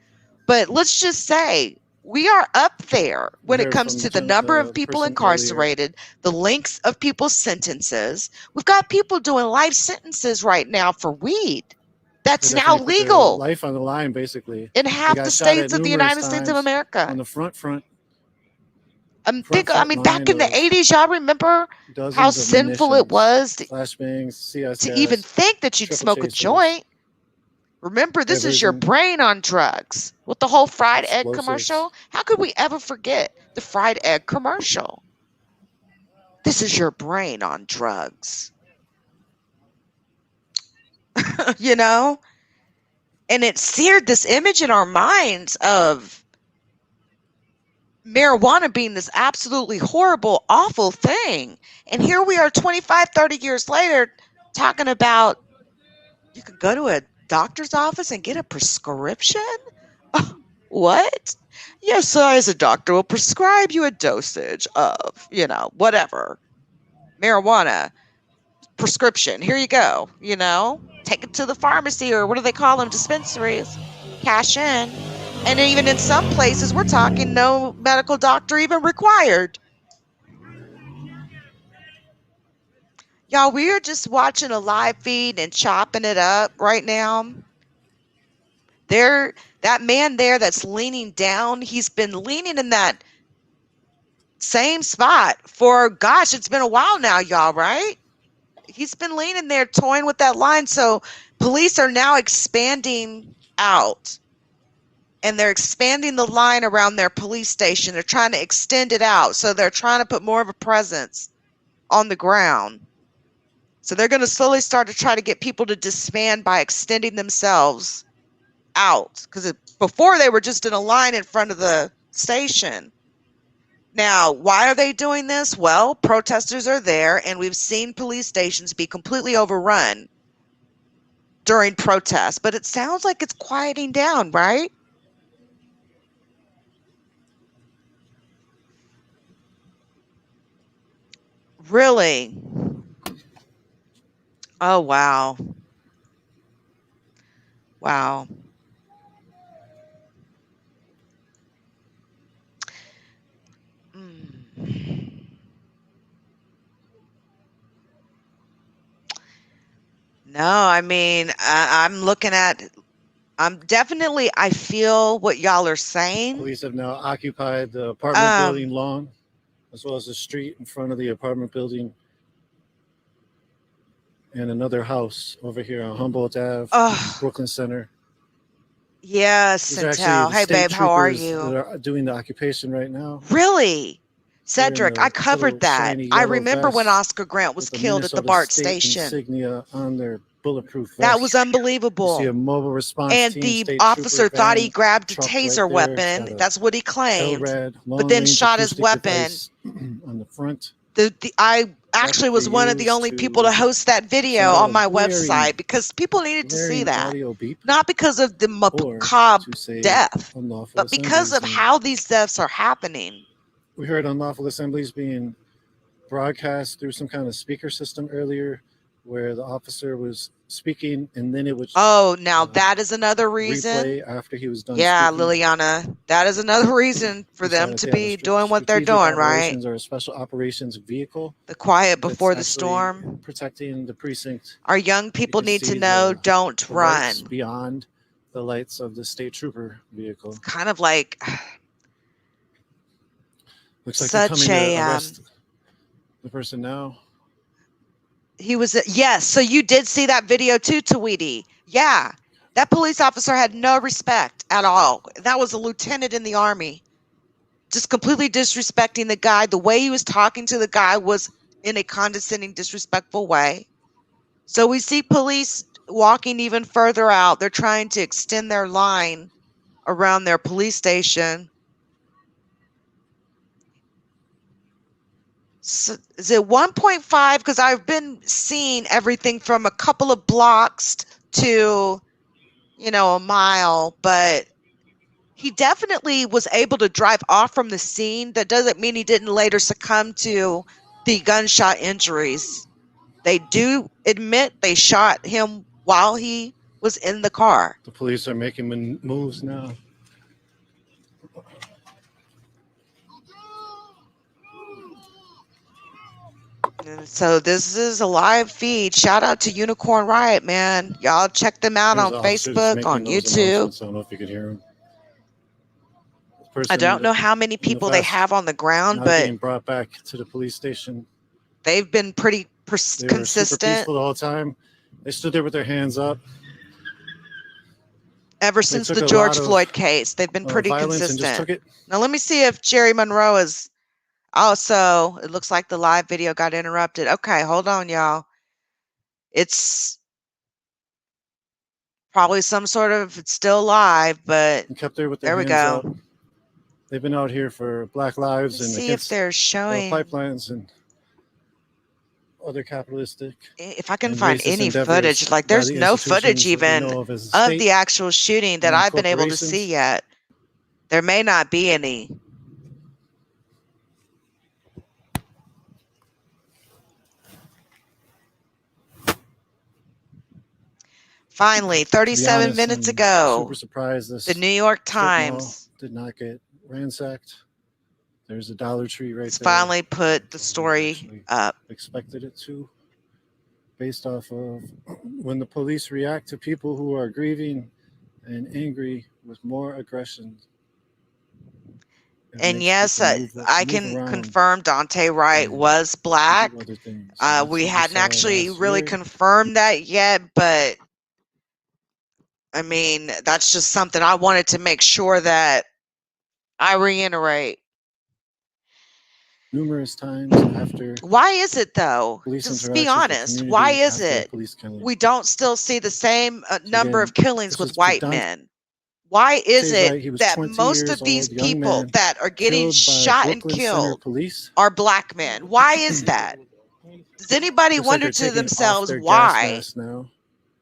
S2: But let's just say we are up there when
S3: We
S2: it
S3: heard
S2: comes
S3: from
S2: to the number of
S3: the
S2: people
S3: person
S2: incarcerated, the lengths of people's sentences. We've got people doing life sentences right now for weed. That's
S3: They
S2: now
S3: definitely put their
S2: legal
S3: life on the line, basically.
S2: in
S3: They
S2: half
S3: got
S2: the
S3: shot at
S2: states of the
S3: numerous
S2: United States of
S3: times
S2: America.
S3: on the front
S2: I
S3: front
S2: mean, back
S3: line
S2: in the
S3: of
S2: 80s, y'all remember
S3: dozens
S2: how
S3: of
S2: sinful it
S3: munitions,
S2: was
S3: flashbangs, CS
S2: to even
S3: gas,
S2: think that you'd
S3: triple
S2: smoke a
S3: chasers,
S2: joint. Remember, this is your
S3: diversion,
S2: brain on drugs. With the whole fried egg
S3: explosives.
S2: commercial, how could we ever forget the fried egg commercial? This is your brain on drugs. you know? And it seared this image in our minds of marijuana being this absolutely horrible, awful thing. And here we are 25, 30 years later talking about you can go to a doctor's office and get a prescription? What? Yes, I, as a doctor, will prescribe you a dosage of, whatever, marijuana prescription. Here you go, take it to the pharmacy, or what do they call them? Dispensaries. Cash in. And even in some places, we're talking no medical doctor even required. Y'all, we are just watching a live feed and chopping it up right now. That man there that's leaning down, he's been leaning in that same spot for, gosh, it's been a while now, y'all, right? He's been leaning there toying with that line. So police are now expanding out, and they're expanding the line around their police station. They're trying to extend it out. So they're trying to put more of a presence on the ground. So they're going to slowly start to try to get people to disband by extending themselves out, because before they were just in a line in front of the station. Now, why are they doing this? Well, protesters are there, and we've seen police stations be completely overrun during protests, but it sounds like it's quieting down, right? Really? Oh, wow. Wow. No, I mean, I feel what y'all are saying.
S3: Police have now occupied the apartment building lawn, as well as the street in front of the apartment building, and another house over here on Humboldt Ave, Brooklyn Center.
S2: Yes, Centel. Hey, babe, how are you?
S3: That are doing the occupation right now.
S2: Really? Cedric, I covered that. I remember when Oscar Grant was killed at the BART station.
S3: Insignia on their bulletproof vest.
S2: That was unbelievable.
S3: You see a mobile response
S2: and
S3: team,
S2: the officer thought he grabbed a taser weapon. That's what he claimed. But then shot his weapon.
S3: On the front.
S2: I actually was one of the only people to host that video on my website, because people needed to see that. Not because of the macabre death, but because of how these deaths are happening.
S3: We heard unlawful assemblies being broadcast through some kind of speaker system earlier, where the officer was speaking, and then it was
S2: now that is another reason.
S3: Replay after he was done.
S2: Yeah,
S3: speaking.
S2: Liliana, that is another reason for them to be doing what they're doing, right?
S3: Or a special operations vehicle.
S2: The quiet before the storm,
S3: protecting the precinct.
S2: Our young people need to know: don't run
S3: beyond the lights of the state trooper vehicle.
S2: It's kind of like.
S3: Looks like they're coming to arrest the person now.
S2: He was yes. So you did see that video too, Tweety. Yeah, that police officer had no respect at all. That was a lieutenant in the Army, just completely disrespecting the guy. The way he was talking to the guy was in a condescending, disrespectful way. So we see police walking even further out. They're trying to extend their line around their police station. So is it 1.5? Because I've been seeing everything from a couple of blocks to, a mile, but he definitely was able to drive off from the scene. That doesn't mean he didn't later succumb to the gunshot injuries. They do admit they shot him while he was in the car.
S3: The police are making moves now.
S2: So this is a live feed. Shout out to Unicorn Riot, man. Y'all check them out on Facebook, on YouTube.
S3: I don't know if you could hear them.
S2: I don't know how many people they have on the ground, but
S3: getting brought back to the police station.
S2: They've been pretty
S3: They were super
S2: consistent
S3: peaceful the whole time. They stood there with their hands up.
S2: ever since the George Floyd case. They've been pretty consistent. Now let me see if Jerry Monroe is. Also, it looks like the live video got interrupted. Okay, hold on, y'all. It's Probably some sort of, it's still alive, but
S3: And kept there with their
S2: there we
S3: hands
S2: go.
S3: up. They've been out here for Black Lives
S2: Let's
S3: and
S2: see if
S3: against
S2: they're showing,
S3: pipelines and other capitalistic
S2: if I can
S3: and
S2: find
S3: racist
S2: any
S3: endeavors
S2: footage. Like,
S3: by
S2: there's
S3: the
S2: no footage
S3: institutions that we
S2: even
S3: know of as a
S2: of
S3: state
S2: the actual shooting that
S3: and
S2: I've been able to see
S3: corporations.
S2: yet. There may not be any. Finally,
S3: To be
S2: 37
S3: honest,
S2: minutes
S3: I'm
S2: ago,
S3: super surprised this
S2: the New York
S3: strip mall
S2: Times
S3: did not get ransacked. There's a Dollar Tree right
S2: has
S3: there.
S2: finally put the
S3: That's where we
S2: story
S3: actually
S2: up.
S3: expected it to, based off of when the police react to people who are grieving and angry with more aggression. It
S2: And
S3: makes
S2: yes,
S3: people
S2: I
S3: move
S2: can
S3: around
S2: confirm Dante Wright
S3: and
S2: was black.
S3: do other things. And that's
S2: We
S3: what
S2: hadn't
S3: saw
S2: actually
S3: last
S2: really
S3: year.
S2: confirmed that yet, but I mean, that's just something I wanted to make sure that I reiterate.
S3: Numerous times after
S2: Why is it though?
S3: police
S2: Just be
S3: interactions with
S2: honest.
S3: community
S2: Why is
S3: after a
S2: it
S3: police killing.
S2: we don't still see the same number
S3: again,
S2: of killings
S3: this
S2: with
S3: was
S2: white
S3: Dante
S2: men? Why is
S3: Wright.
S2: it
S3: He was
S2: that
S3: 20
S2: most
S3: years
S2: of these
S3: old, young
S2: people
S3: man,
S2: that are getting
S3: killed by
S2: shot and
S3: Brooklyn Center
S2: killed
S3: police.
S2: are black men? Why is that? Does anybody
S3: Looks like
S2: wonder
S3: they're
S2: to
S3: taking off
S2: themselves
S3: their gas
S2: why?
S3: masks now.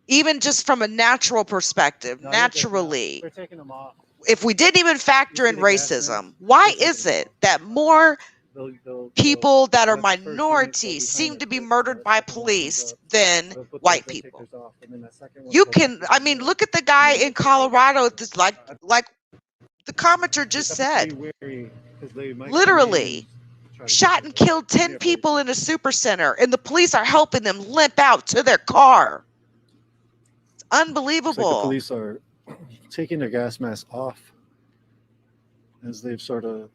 S2: Even just from a natural perspective,
S3: No, they're taking them off.
S2: naturally,
S3: They're taking them off.
S2: if we didn't even factor
S3: You
S2: in
S3: see the gas mask?
S2: racism, why
S3: They're taking
S2: is
S3: them
S2: it
S3: off.
S2: that more
S3: They'll
S2: people that are
S3: that's the first unit, so
S2: minorities
S3: behind
S2: seem
S3: the
S2: to be
S3: curtain,
S2: murdered
S3: the
S2: by
S3: second one comes
S2: police
S3: up.
S2: than
S3: They'll
S2: white
S3: take
S2: people?
S3: theirs off, and then that second one
S2: You
S3: goes
S2: can,
S3: up.
S2: I mean, look at the guy in Colorado, just like the commenter
S3: Just
S2: just
S3: have to
S2: said,
S3: be wary, 'cause they might come in
S2: literally
S3: and try to
S2: shot
S3: get
S2: and
S3: you.
S2: killed 10
S3: Yeah,
S2: people in a super center, and the police are helping them limp out to their car. It's
S3: Looks like the
S2: unbelievable.
S3: police are taking their gas masks off as they've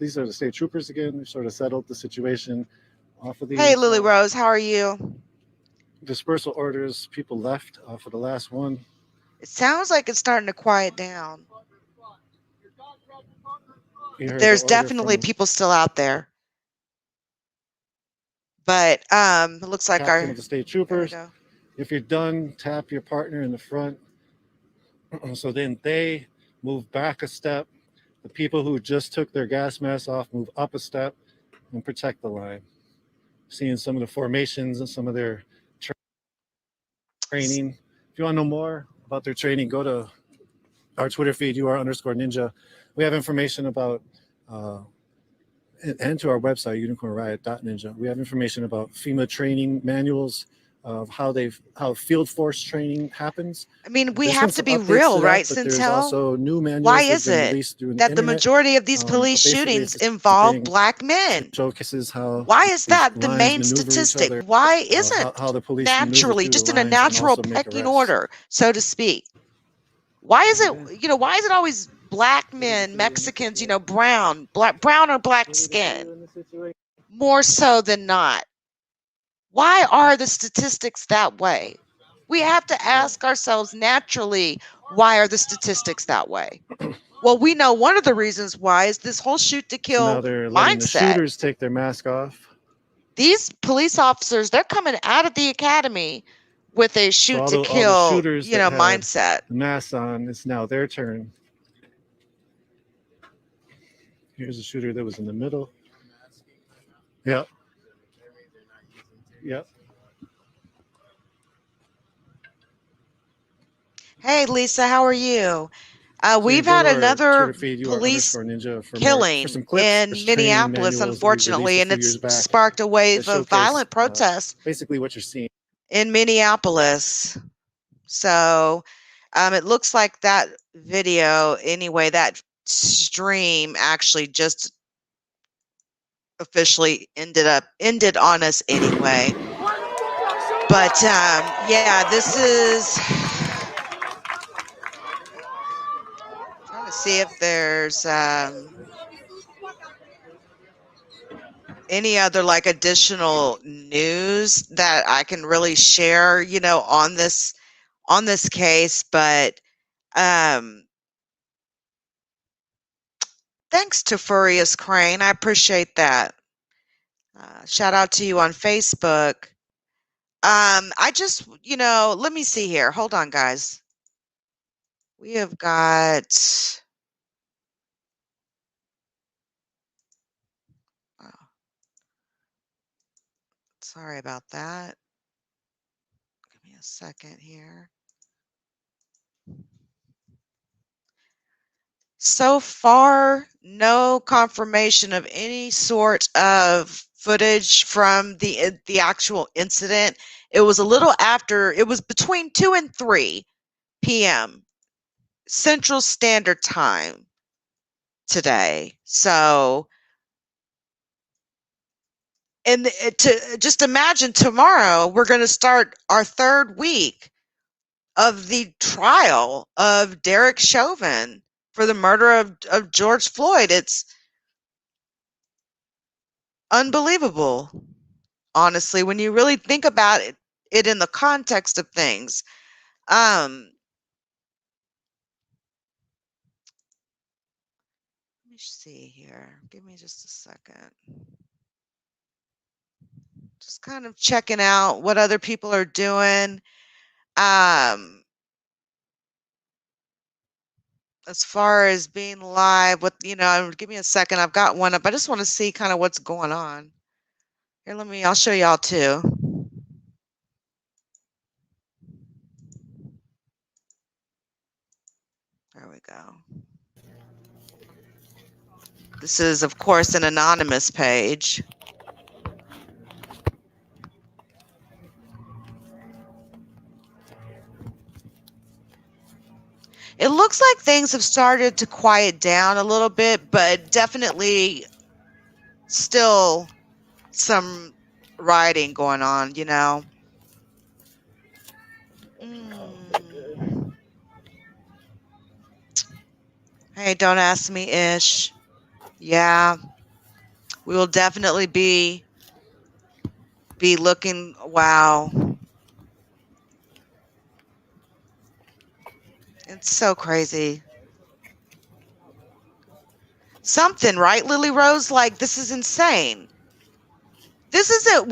S3: these are the state troopers again. They've sort of settled the situation off of these
S2: Hey, Lily Rose, how are you?
S3: dispersal orders. People left off of the last one.
S2: It sounds like it's starting to quiet down.
S3: You heard
S2: There's
S3: the order
S2: definitely
S3: from
S2: people still out there. But it looks like
S3: captain
S2: our
S3: of the state
S2: there we
S3: troopers.
S2: go.
S3: If you're done, tap your partner in the front. So then they move back a step. The people who just took their gas masks off move up a step and protect the line. Seeing some of the formations and some of their training. If you want to know more about their training, go to our Twitter feed, UR_ninja. We have information about, and to our website, unicornriot.ninja. We have information about FEMA training manuals of how field force training happens.
S2: I mean, we
S3: There's
S2: have
S3: been
S2: to
S3: some
S2: be
S3: updates
S2: real,
S3: to that,
S2: right,
S3: but there's
S2: Centel?
S3: also new manuals
S2: Why
S3: that have
S2: is
S3: been
S2: it
S3: released through the
S2: that the
S3: internet.
S2: majority of these police
S3: Basically,
S2: shootings
S3: it's a
S2: involve
S3: thing
S2: black
S3: that
S2: men?
S3: showcases how
S2: Why is
S3: these
S2: that the
S3: lines
S2: main
S3: maneuver each
S2: statistic?
S3: other,
S2: Why
S3: how
S2: isn't
S3: the police maneuver
S2: naturally,
S3: through
S2: just
S3: the
S2: in a
S3: lines and
S2: natural
S3: also make
S2: pecking
S3: arrests.
S2: order, so to speak? Why is
S3: Yeah.
S2: it, why is it always black men, Mexicans, brown or black skin, more so than not? Why are the statistics that way? We have to ask ourselves naturally, why are the statistics that way? Well, we know one of the reasons why is this whole shoot to
S3: So now
S2: kill
S3: they're letting the
S2: mindset.
S3: shooters take their mask off.
S2: These police officers, they're coming out of the academy with a
S3: So
S2: shoot
S3: all
S2: to
S3: the
S2: kill,
S3: shooters that had
S2: mindset.
S3: the masks on, it's now their turn. Here's a shooter that was in the middle. Yep. Yep.
S2: Hey, Lisa, how are you?
S3: So
S2: We've
S3: go
S2: had
S3: to our
S2: another
S3: Twitter feed,
S2: police
S3: UR_ninja, for
S2: killing
S3: some clips.
S2: in
S3: There's training
S2: Minneapolis,
S3: manuals that we
S2: unfortunately,
S3: released a
S2: and
S3: few
S2: it's
S3: years back
S2: sparked a
S3: that
S2: wave of
S3: showcase,
S2: violent protests
S3: basically what you're seeing.
S2: in Minneapolis. So it looks like that video, anyway, that stream actually just officially ended on us anyway. But yeah, this is trying to see if there's any other additional news that I can really share, on this case. But thanks to Furious Crane, I appreciate that. Shout out to you on Facebook. I just, let me see here. Hold on, guys. We have got. Oh, sorry about that. Give me a second here. So far, no confirmation of any sort of footage from the actual incident. It was a little after. It was between 2 and 3 p.m. Central Standard Time today. So, and to just imagine tomorrow, we're going to start our third week of the trial of Derek Chauvin for the murder of George Floyd. It's unbelievable, honestly, when you really think about it in the context of things. Let me see here. Give me just a second. Just kind of checking out what other people are doing. As far as being live, give me a second. I've got one up. I just want to see kind of what's going on. Here, I'll show y'all too. There we go. This is, of course, an anonymous page. It looks like things have started to quiet down a little bit, but definitely still some rioting going on, you know. Hey, don't ask me, Ish. Yeah, we will definitely be looking. Wow. It's so crazy. Something, right, Lily Rose? Like, this is insane. This isn't.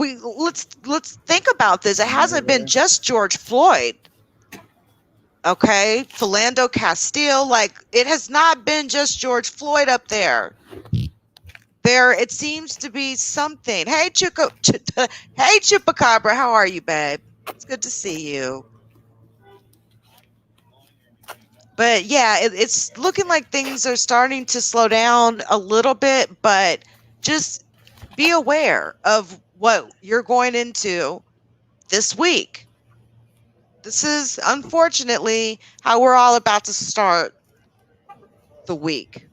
S2: Let's think about this. It hasn't been just George Floyd. Okay, Philando Castile. Like, it has not been just George Floyd up there. It seems to be something. Hey, hey, Chupacabra, how are you, babe? It's good to see you. But yeah, it's looking like things are starting to slow down a little bit, but just be aware of what you're going into this week. This is unfortunately how we're all about to start the week.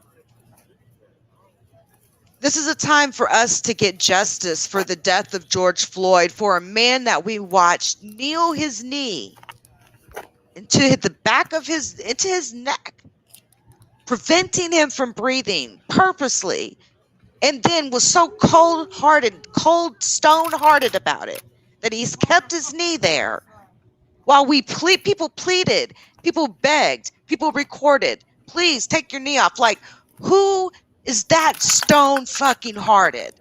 S2: This is a time for us to get justice for the death of George Floyd, for a man that we watched kneel his knee into the back of into his neck, preventing him from breathing purposely, and then was so cold stone-hearted about it that he's kept his knee there while people pleaded, people begged, people recorded, please take your knee off. Like, who is that stone fucking hearted?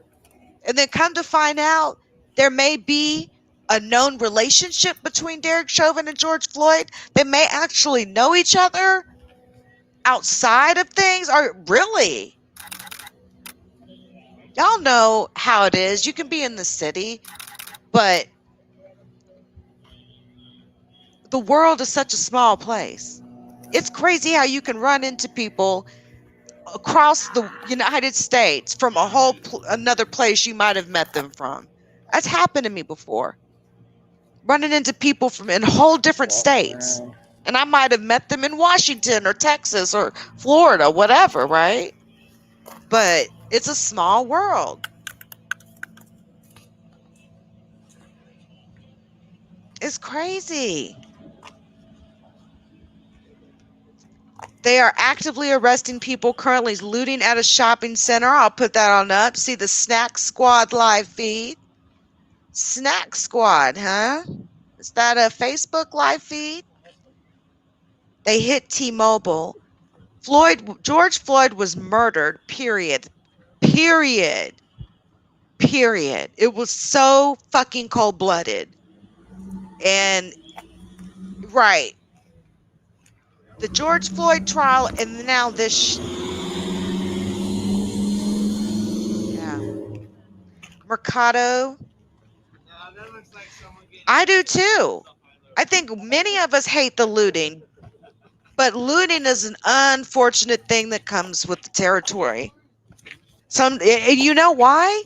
S2: And then come to find out, there may be a known relationship between Derek Chauvin and George Floyd. They may actually know each other outside of things. Or really, y'all know how it is. You can be in the city, but the world is such a small place. It's crazy how you can run into people across the United States from a whole another place you might have met them from. That's happened to me before. Running into people from in whole different states. And I might have met them in Washington or Texas or Florida, whatever, right? But it's a small world. It's crazy. They are actively arresting people currently looting at a shopping center. I'll put that on up. See the Snack Squad live feed. Snack Squad, huh? Is that a Facebook live feed? They hit T-Mobile. George Floyd was murdered, period. Period. Period. It was so fucking cold-blooded. And, right. the George Floyd trial, and now this. Yeah. Mercado. I do too. I think many of us hate the looting, but looting is an unfortunate thing that comes with the territory. You know why?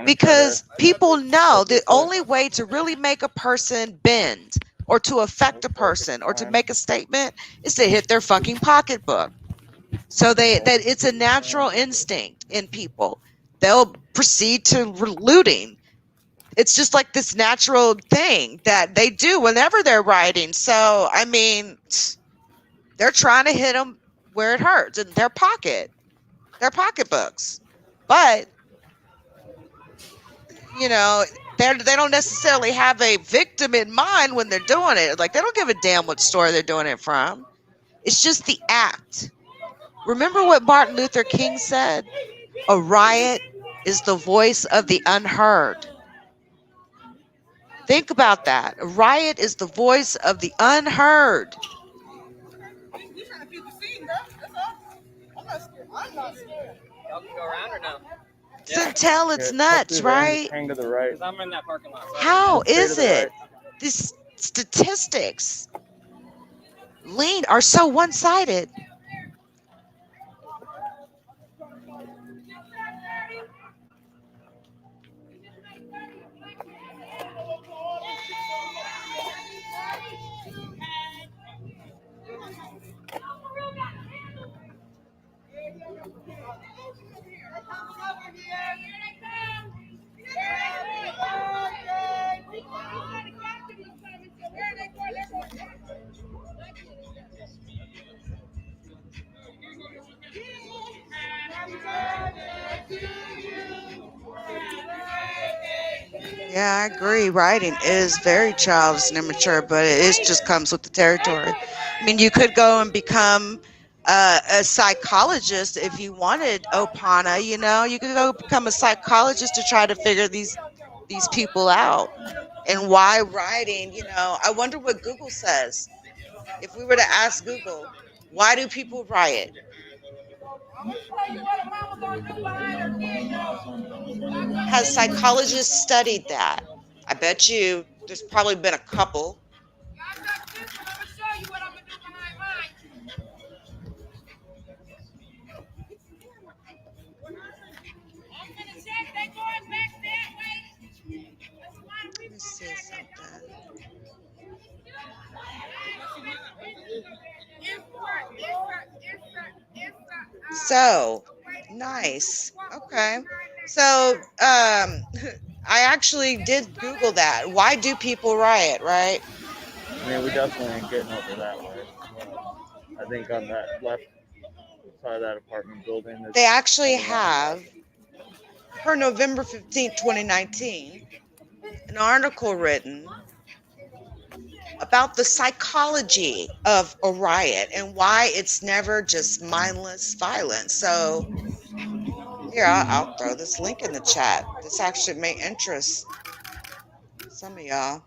S2: Because people know the only way to really make a person bend or to affect a person or to make a statement is to hit their fucking pocketbook. So that it's a natural instinct in people. They'll proceed to looting. It's just like this natural thing that they do whenever they're writing. So, I mean, they're trying to hit them where it hurts, in their pocketbooks. But you know, they don't necessarily have a victim in mind when they're doing it. Like, they don't give a damn what store they're doing it from. It's just the act. Remember what Martin Luther King said? A riot is the voice of the unheard. Think about that. A riot is the voice of the unheard.
S6: You trying to feel the scene, bro? That's all. I'm not scared.
S9: Y'all can go around or no?
S2: Until it's nuts, right?
S9: Hang to the right. Because I'm in that parking lot.
S2: How is it? These statistics are so one-sided. Yeah, I agree. Writing is very childish and immature, but it just comes with the territory. I mean, you could go and become a psychologist if you wanted, Opana. You know, you could go become a psychologist to try to figure these people out and why writing. You know, I wonder what Google says. If we were to ask Google, why do people riot? Has psychologists studied that? I bet you there's probably been a couple. Let me see something. So nice. Okay. So I actually did Google that. Why do people riot, right?
S9: I mean, we definitely ain't getting over that way. I think on that left side of that apartment building.
S2: They actually have, per November 15th, 2019, an article written about the psychology of a riot and why it's never just mindless violence. So here, I'll throw this link in the chat. This actually may interest some of y'all.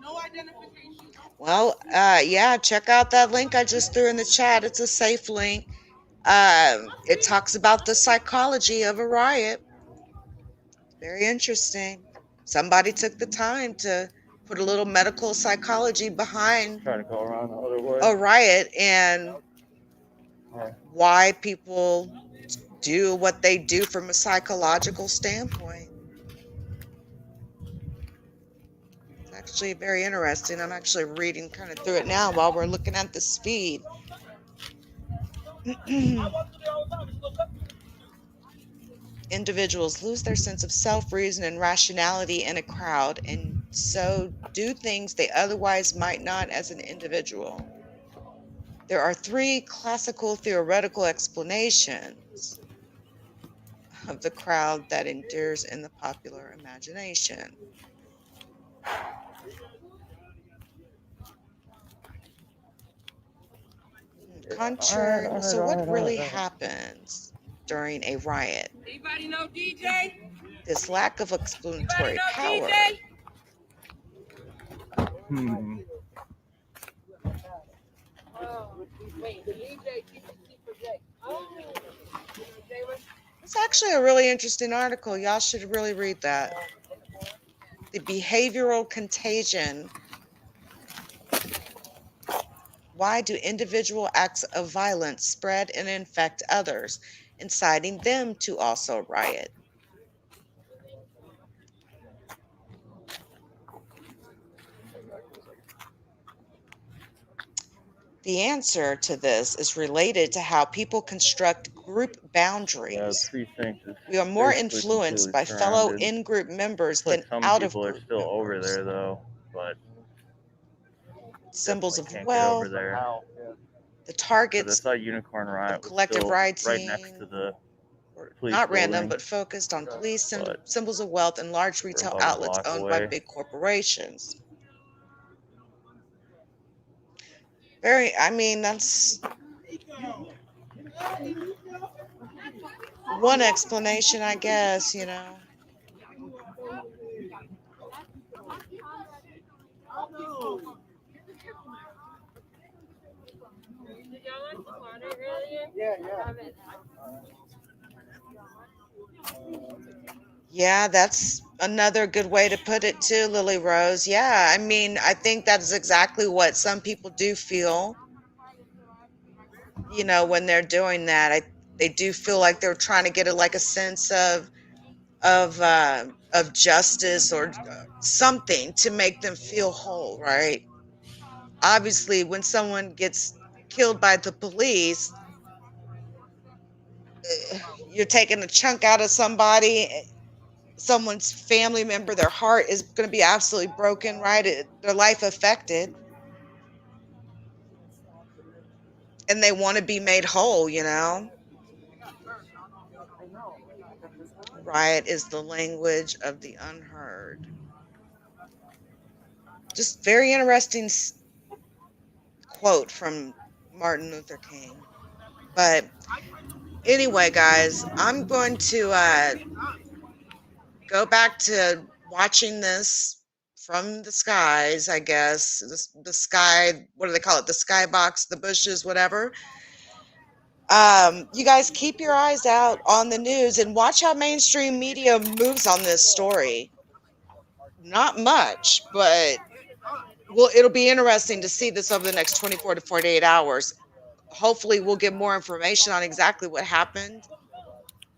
S6: No identification.
S2: Well, yeah, check out that link I just threw in the chat. It's a safe link. It talks about the psychology of a riot. Very interesting. Somebody took the time to put a little medical psychology behind
S9: Try to go around the other way.
S2: a riot and why people do what they do from a psychological standpoint. It's actually very interesting. I'm actually reading kind of through it now while we're looking at the speed. Individuals lose their sense of self, reason, and rationality in a crowd, and so do things they otherwise might not as an individual. There are three classical theoretical explanations of the crowd that endures in the popular imagination. So what really happens during a riot?
S6: Anybody know DJ?
S2: This lack of explanatory power It's actually a really interesting article. Y'all should really read that. The behavioral contagion. Why do individual acts of violence spread and infect others, inciting them to also riot? The answer to this is related to how people construct group boundaries. We are more influenced by fellow in-group members than out of group
S9: Still
S2: members.
S9: over there though, but
S2: Symbols of
S9: can't
S2: wealth,
S9: get over there.
S2: the targets
S9: That Unicorn Riot
S2: of collective
S9: was
S2: rioting,
S9: still right next to the police
S2: not random,
S9: building,
S2: but focused on police symbols of wealth and large retail outlets owned by big corporations. I mean, that's one explanation, I guess, you know. Yeah, that's another good way to put it too, Lily Rose. Yeah, I mean, I think that's exactly what some people do feel, you know, when they're doing that. They do feel like they're trying to get like a sense of justice or something to make them feel whole, right? Obviously, when someone gets killed by the police, you're taking a chunk out of somebody, someone's family member, their heart is going to be absolutely broken, right? Their life affected. And they want to be made whole, you know? Riot is the language of the unheard. Just very interesting quote from Martin Luther King. But anyway, guys, I'm going to go back to watching this from the skies, I guess. The sky, what do they call it? The skybox, the bushes, whatever. You guys keep your eyes out on the news and watch how mainstream media moves on this story. Not much, but it'll be interesting to see this over the next 24 to 48 hours. Hopefully we'll get more information on exactly what happened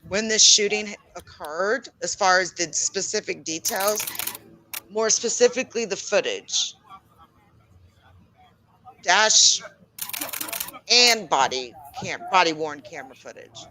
S2: when this shooting occurred, as far as the specific details, more specifically the footage, dash and body-worn camera footage.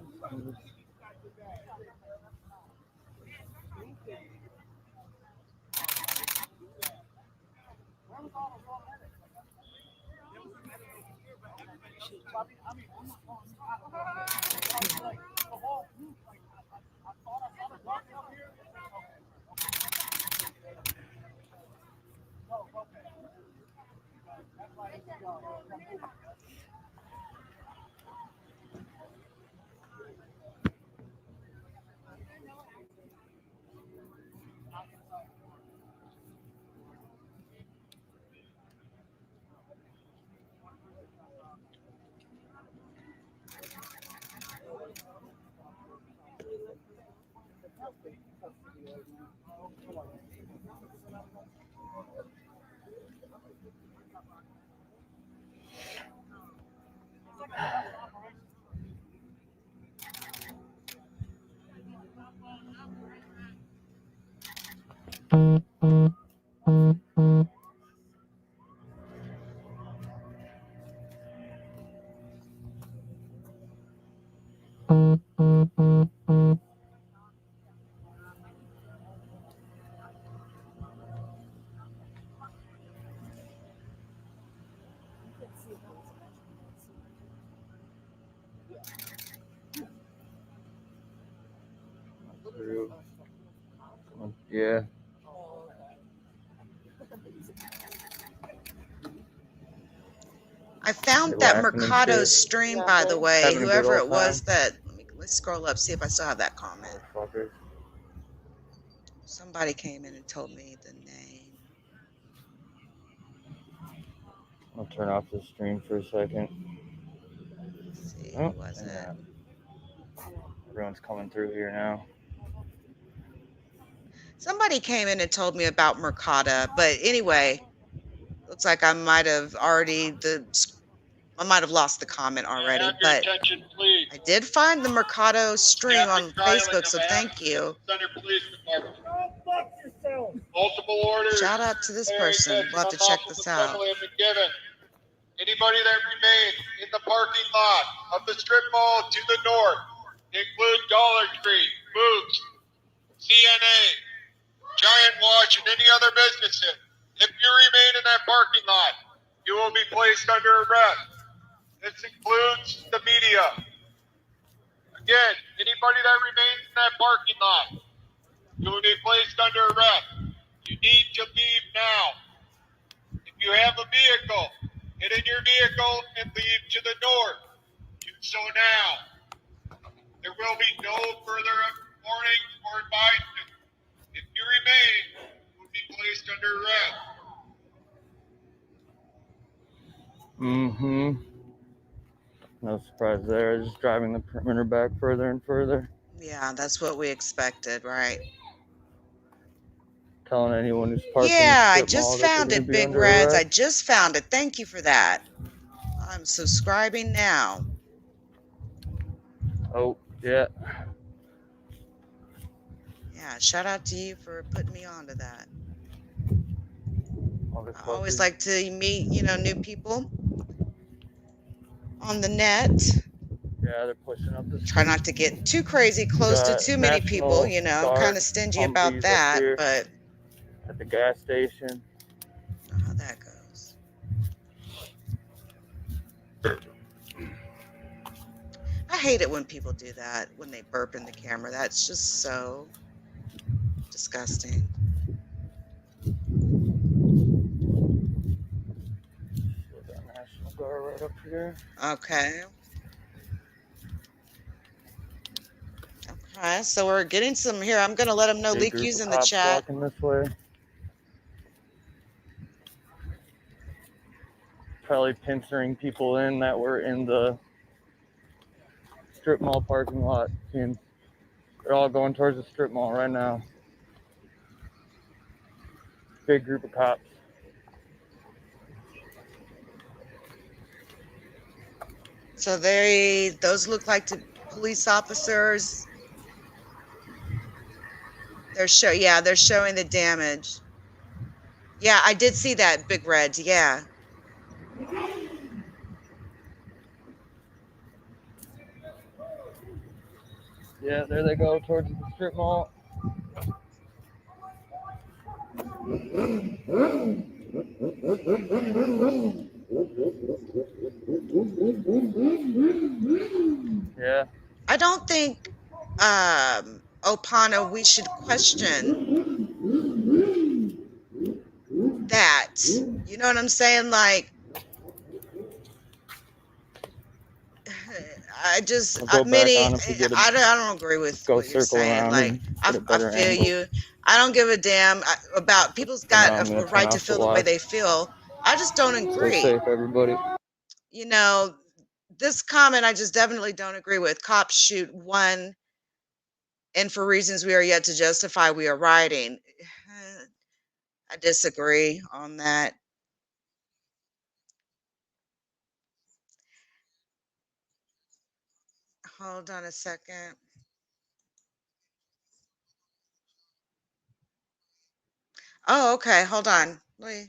S9: Yeah.
S2: I found that Mercado stream, by the way. Whoever it was that, let's scroll up, see if I still have that comment. Somebody came in and told me the name.
S9: I'll turn off the stream for a second.
S2: Let's see,
S9: Oh,
S2: who was it?
S9: yeah. Everyone's coming through here now.
S2: Somebody came in and told me about Mercata, but anyway, looks like I might have lost the comment already,
S1: Have your
S2: but
S1: attention, please.
S2: I did find the Mercado string on
S1: Traffic trialing
S2: Facebook,
S1: of
S2: so thank you.
S1: Center Police Department. Multiple orders.
S2: Shout out to this person. We'll have to check this out.
S1: Have been given. Anybody that remains in the parking lot of the strip mall to the north, include Dollar Tree, Boots, CNA, Giant Watch, and any other businesses. If you remain in that parking lot, you will be placed under arrest. This includes the media. Again, anybody that remains in that parking lot, you will be placed under arrest. You need to leave now. If you have a vehicle, get in your vehicle and leave to the north. Do so now. There will be no further warnings or advisement. If you remain, you will be placed under arrest.
S9: Mm-hmm. No surprise there. Just driving the perimeter back further and further.
S2: Yeah, that's what we expected, right?
S9: Telling anyone who's parking.
S2: Yeah, I
S9: in the strip mall
S2: just
S9: that they're
S2: found
S9: gonna
S2: it,
S9: be
S2: Big
S9: under
S2: Reds. I
S9: arrest.
S2: just found it. Thank you for that. I'm subscribing now.
S9: Oh, yeah.
S2: Yeah, shout out to you for putting me onto that.
S9: I
S2: I always like to meet, new people on the net.
S9: Yeah, they're pushing up the
S2: Try not to get too crazy close to too many people, I'm kind of stingy about that, but
S9: at the gas station.
S2: I don't know how that goes. I hate it when people do that, when they burp in the camera. That's just so disgusting.
S9: National Guard right up here.
S2: Okay. Okay, so we're getting some here. I'm going to let them know
S9: Big
S2: Leak
S9: group
S2: U's
S9: of
S2: in the
S9: cops
S2: chat.
S9: walking this way. Probably pincering people in that were in the strip mall parking lot. And they're all going towards the strip mall right now. Big group of cops.
S2: So those look like police officers. They're showing the damage. Yeah, I did see that, Big Red. Yeah.
S9: Yeah, there they go towards the strip mall. Yeah.
S2: I don't think, Opana, we should question that. You know what I'm saying? Like, I don't agree with what you're saying. Like, I feel you. I don't give a damn about people's got a right to feel the way they feel. I just don't agree.
S9: Stay safe, everybody.
S2: This comment I just definitely don't agree with. Cops shoot one, and for reasons we are yet to justify, we are rioting. I disagree on that. Hold on a second. Oh, okay. Hold on. Wait.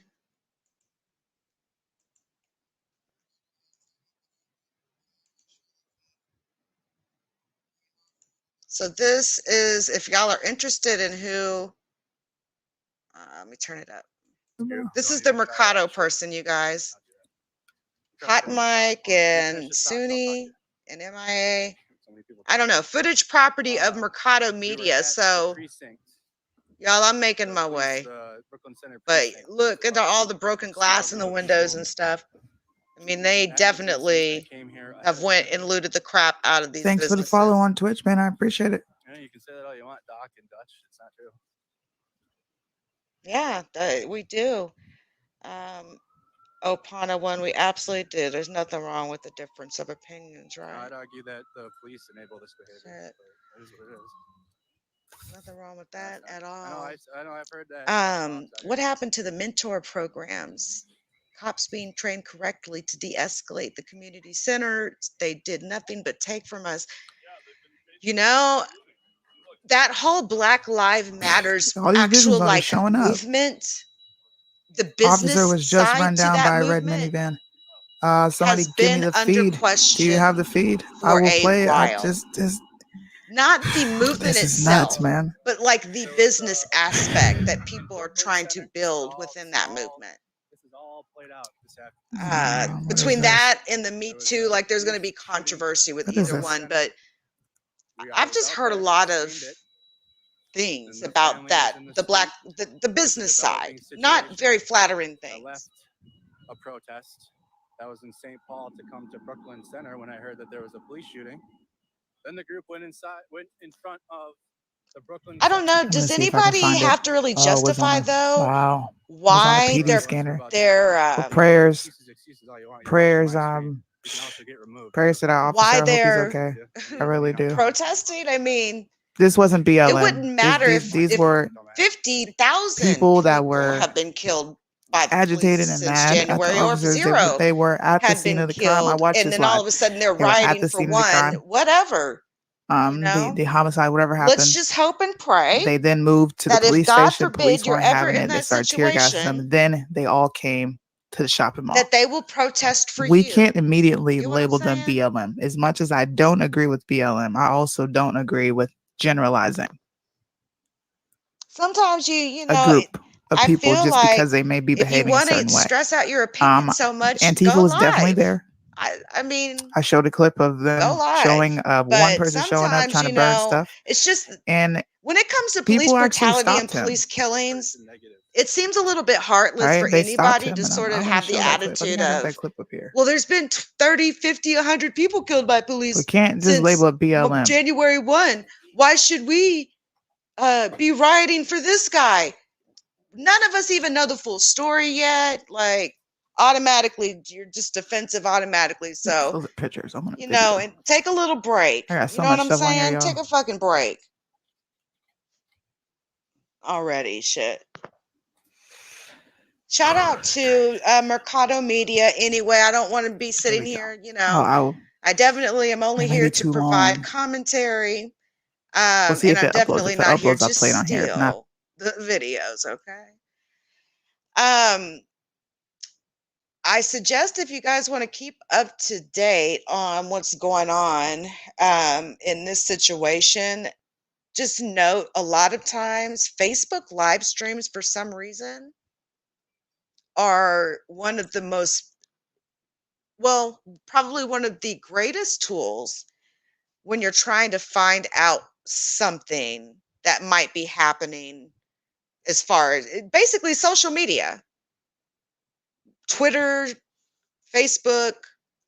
S2: So this is, if y'all are interested in who, let me turn it up. This is the Mercado person, you guys. Hot Mike and Sunni and MIA. I don't know. Footage property of Mercado Media. So, y'all, I'm making my way. But look at all the broken glass in the windows and stuff. I mean, they definitely have went and looted the crap out of these
S10: Thanks
S2: businesses.
S10: for the follow on Twitch, man. I appreciate it.
S3: Yeah, you can say that all you want, Doc, in Dutch. It's not true.
S2: Yeah, we do. Opana one, we absolutely do. There's nothing wrong with the difference of opinions, right?
S3: I'd argue that the police enable this behavior.
S2: Shit.
S3: But it is what it is.
S2: Nothing wrong with that at all.
S3: I know. I've heard that.
S2: What happened to the mentor programs? Cops being trained correctly to de-escalate the community center. They did nothing but take from us. You know, that whole Black Lives Matters
S10: All these
S2: actual
S10: visions are
S2: like
S10: showing up.
S2: movement, the
S10: Officer
S2: business
S10: was just
S2: side
S10: run
S2: to
S10: down
S2: that
S10: by a red
S2: movement
S10: minivan. Somebody
S2: has
S10: give me
S2: been
S10: the
S2: under
S10: feed. Do you
S2: question
S10: have the feed? I
S2: for
S10: will
S2: a
S10: play it. I
S2: while.
S10: just
S2: Not the movement
S10: this is
S2: itself,
S10: nuts, man.
S2: but like the business aspect that people are trying to build within that movement.
S3: This is all played out this
S10: What is
S2: Between
S10: this?
S2: that and the Me Too, like there's going to be controversy with
S10: What is
S2: either
S10: this?
S2: one, but I've just heard a lot of things about that, the business side, not very flattering things.
S3: left a protest that was in St. Paul to come to Brooklyn Center when I heard that there was a police shooting. Then the group went in front of the Brooklyn.
S2: I don't know.
S10: I'm gonna
S2: Does
S10: see if I can
S2: anybody
S10: find it.
S2: have to really
S10: Oh, it was
S2: justify
S10: on a
S2: though
S10: wow. It was on a
S2: why
S10: PD
S2: they're
S10: scanner.
S2: they're
S10: Prayers,
S3: Excuses all you want.
S10: prayers,
S3: You can also get removed.
S10: prayers to that
S2: why
S10: officer. I hope he's
S2: they're
S10: okay. I really do.
S2: protesting? I mean,
S10: This wasn't
S2: it
S10: BLM.
S2: wouldn't matter
S10: These
S2: if
S10: were
S2: 50,000
S10: people that
S2: people
S10: were
S2: have been killed by the
S10: agitated
S2: police
S10: and
S2: since
S10: mad at the
S2: January, or if
S10: officers.
S2: zero
S10: They were at the
S2: had
S10: scene
S2: been
S10: of the crime. I
S2: killed,
S10: watched
S2: and
S10: this
S2: then all
S10: live.
S2: of a sudden they're
S10: They were at
S2: rioting
S10: the
S2: for
S10: scene of the
S2: one,
S10: crime.
S2: whatever. You know,
S10: The homicide, whatever
S2: let's
S10: happened.
S2: just hope and pray
S10: They then moved to the
S2: that if
S10: police
S2: God
S10: station.
S2: forbid
S10: Police
S2: you're
S10: weren't
S2: ever
S10: having
S2: in
S10: it. They
S2: that
S10: started tear gassing them.
S2: situation,
S10: Then they all came to the shopping mall.
S2: that they will protest for
S10: We
S2: you.
S10: can't immediately
S2: You know what I'm
S10: label them
S2: saying?
S10: BLM. As much as I don't agree with BLM, I also don't agree with generalizing
S2: Sometimes you
S10: a
S2: know,
S10: group of
S2: I
S10: people
S2: feel
S10: just
S2: like
S10: because they may be
S2: if you
S10: behaving a
S2: want to
S10: certain way.
S2: stress out your opinion so much,
S10: Antifa
S2: go
S10: was definitely
S2: live.
S10: there.
S2: I mean,
S10: I showed a clip of
S2: go
S10: them
S2: live.
S10: showing one
S2: But
S10: person showing up
S2: sometimes,
S10: trying
S2: you
S10: to burn
S2: know,
S10: stuff,
S2: it's just
S10: and
S2: when it comes to police
S10: people actually
S2: brutality and
S10: stopped him.
S2: police killings, it seems a little bit heartless for
S10: Right? They stopped
S2: anybody
S10: him,
S2: to
S10: and
S2: sort
S10: I'm
S2: of
S10: gonna
S2: have the
S10: show that clip. I think
S2: attitude
S10: I got that
S2: of,
S10: clip up here.
S2: well, there's been 30, 50, 100 people killed by
S10: We
S2: police
S10: can't just
S2: since
S10: label it BLM.
S2: January 1. Why should we be rioting for this guy? None of us even know the full story yet. Like, automatically, you're just defensive automatically. So,
S10: Those are pictures. I'm gonna
S2: you know, and take a little break.
S10: I got
S2: You
S10: so
S2: know what
S10: much
S2: I'm
S10: stuff on here,
S2: saying?
S10: y'all.
S2: Take a fucking break. Already, shit. Shout out to Mercado Media. Anyway, I don't want to be sitting here, you know. I definitely am only
S10: It may
S2: here
S10: be
S2: to
S10: too
S2: provide
S10: long.
S2: commentary.
S10: We'll see
S2: And
S10: if
S2: I'm
S10: it uploads.
S2: definitely
S10: If it
S2: not here
S10: uploads, I'll
S2: to
S10: play it on here. If not,
S2: steal the videos, okay? I suggest if you guys want to keep up to date on what's going on in this situation, just note a lot of times Facebook live streams for some reason are one of the most, well, probably one of the greatest tools when you're trying to find out something that might be happening as far as basically social media, Twitter, Facebook,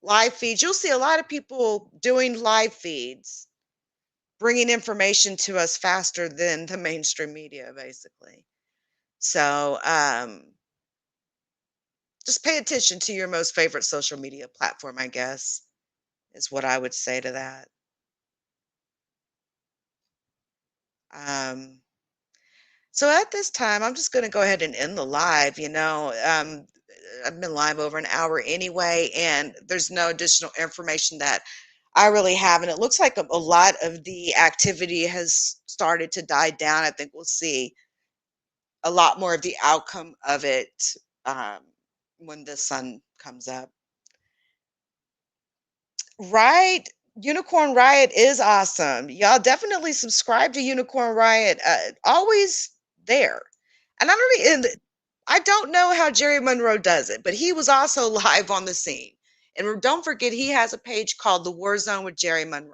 S2: live feeds. You'll see a lot of people doing live feeds, bringing information to us faster than the mainstream media, basically. So just pay attention to your most favorite social media platform, I guess, is what I would say to that. So at this time, I'm just going to go ahead and end the live. You know, I've been live over an hour anyway, and there's no additional information that I really have. And it looks like a lot of the activity has started to die down. I think we'll see a lot more of the outcome of it when the sun comes up. Right. Unicorn Riot is awesome. Y'all definitely subscribe to Unicorn Riot. Always there. And I don't know how Jerry Monroe does it, but he was also live on the scene. And don't forget, he has a page called The War Zone with Jerry Monroe.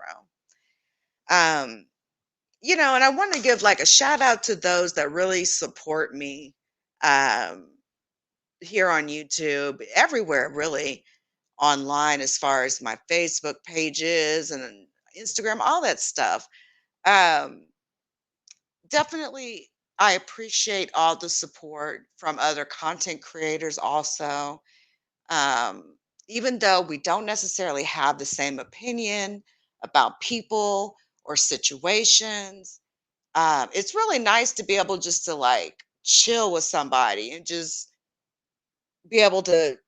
S2: You know, and I want to give like a shout out to those that really support me here on YouTube, everywhere really, online, as far as my Facebook pages and Instagram, all that stuff. Definitely, I appreciate all the support from other content creators also. Even though we don't necessarily have the same opinion about people or situations, it's really nice to be able just to like chill with somebody and just be able to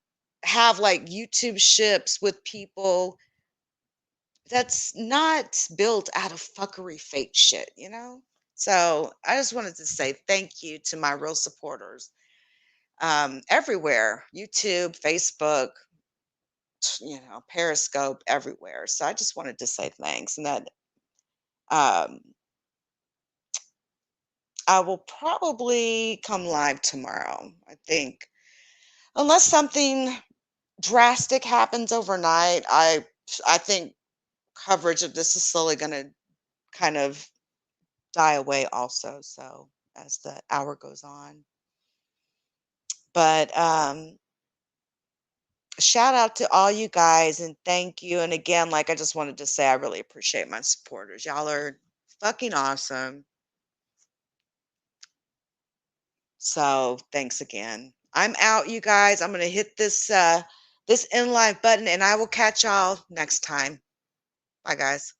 S2: have like YouTube ships with people that's not built out of fuckery fake shit, you know? So I just wanted to say thank you to my real supporters everywhere, YouTube, Facebook, Periscope, everywhere. So I just wanted to say thanks, and that um, I will probably come live tomorrow. I think, unless something drastic happens overnight, I think coverage of this is slowly going to kind of die away also. So as the hour goes on, but shout out to all you guys and thank you. And again, like I just wanted to say, I really appreciate my supporters. Y'all are fucking awesome. So thanks again. I'm out, you guys. I'm gonna hit this this end live button, and I will catch y'all next time. Bye, guys.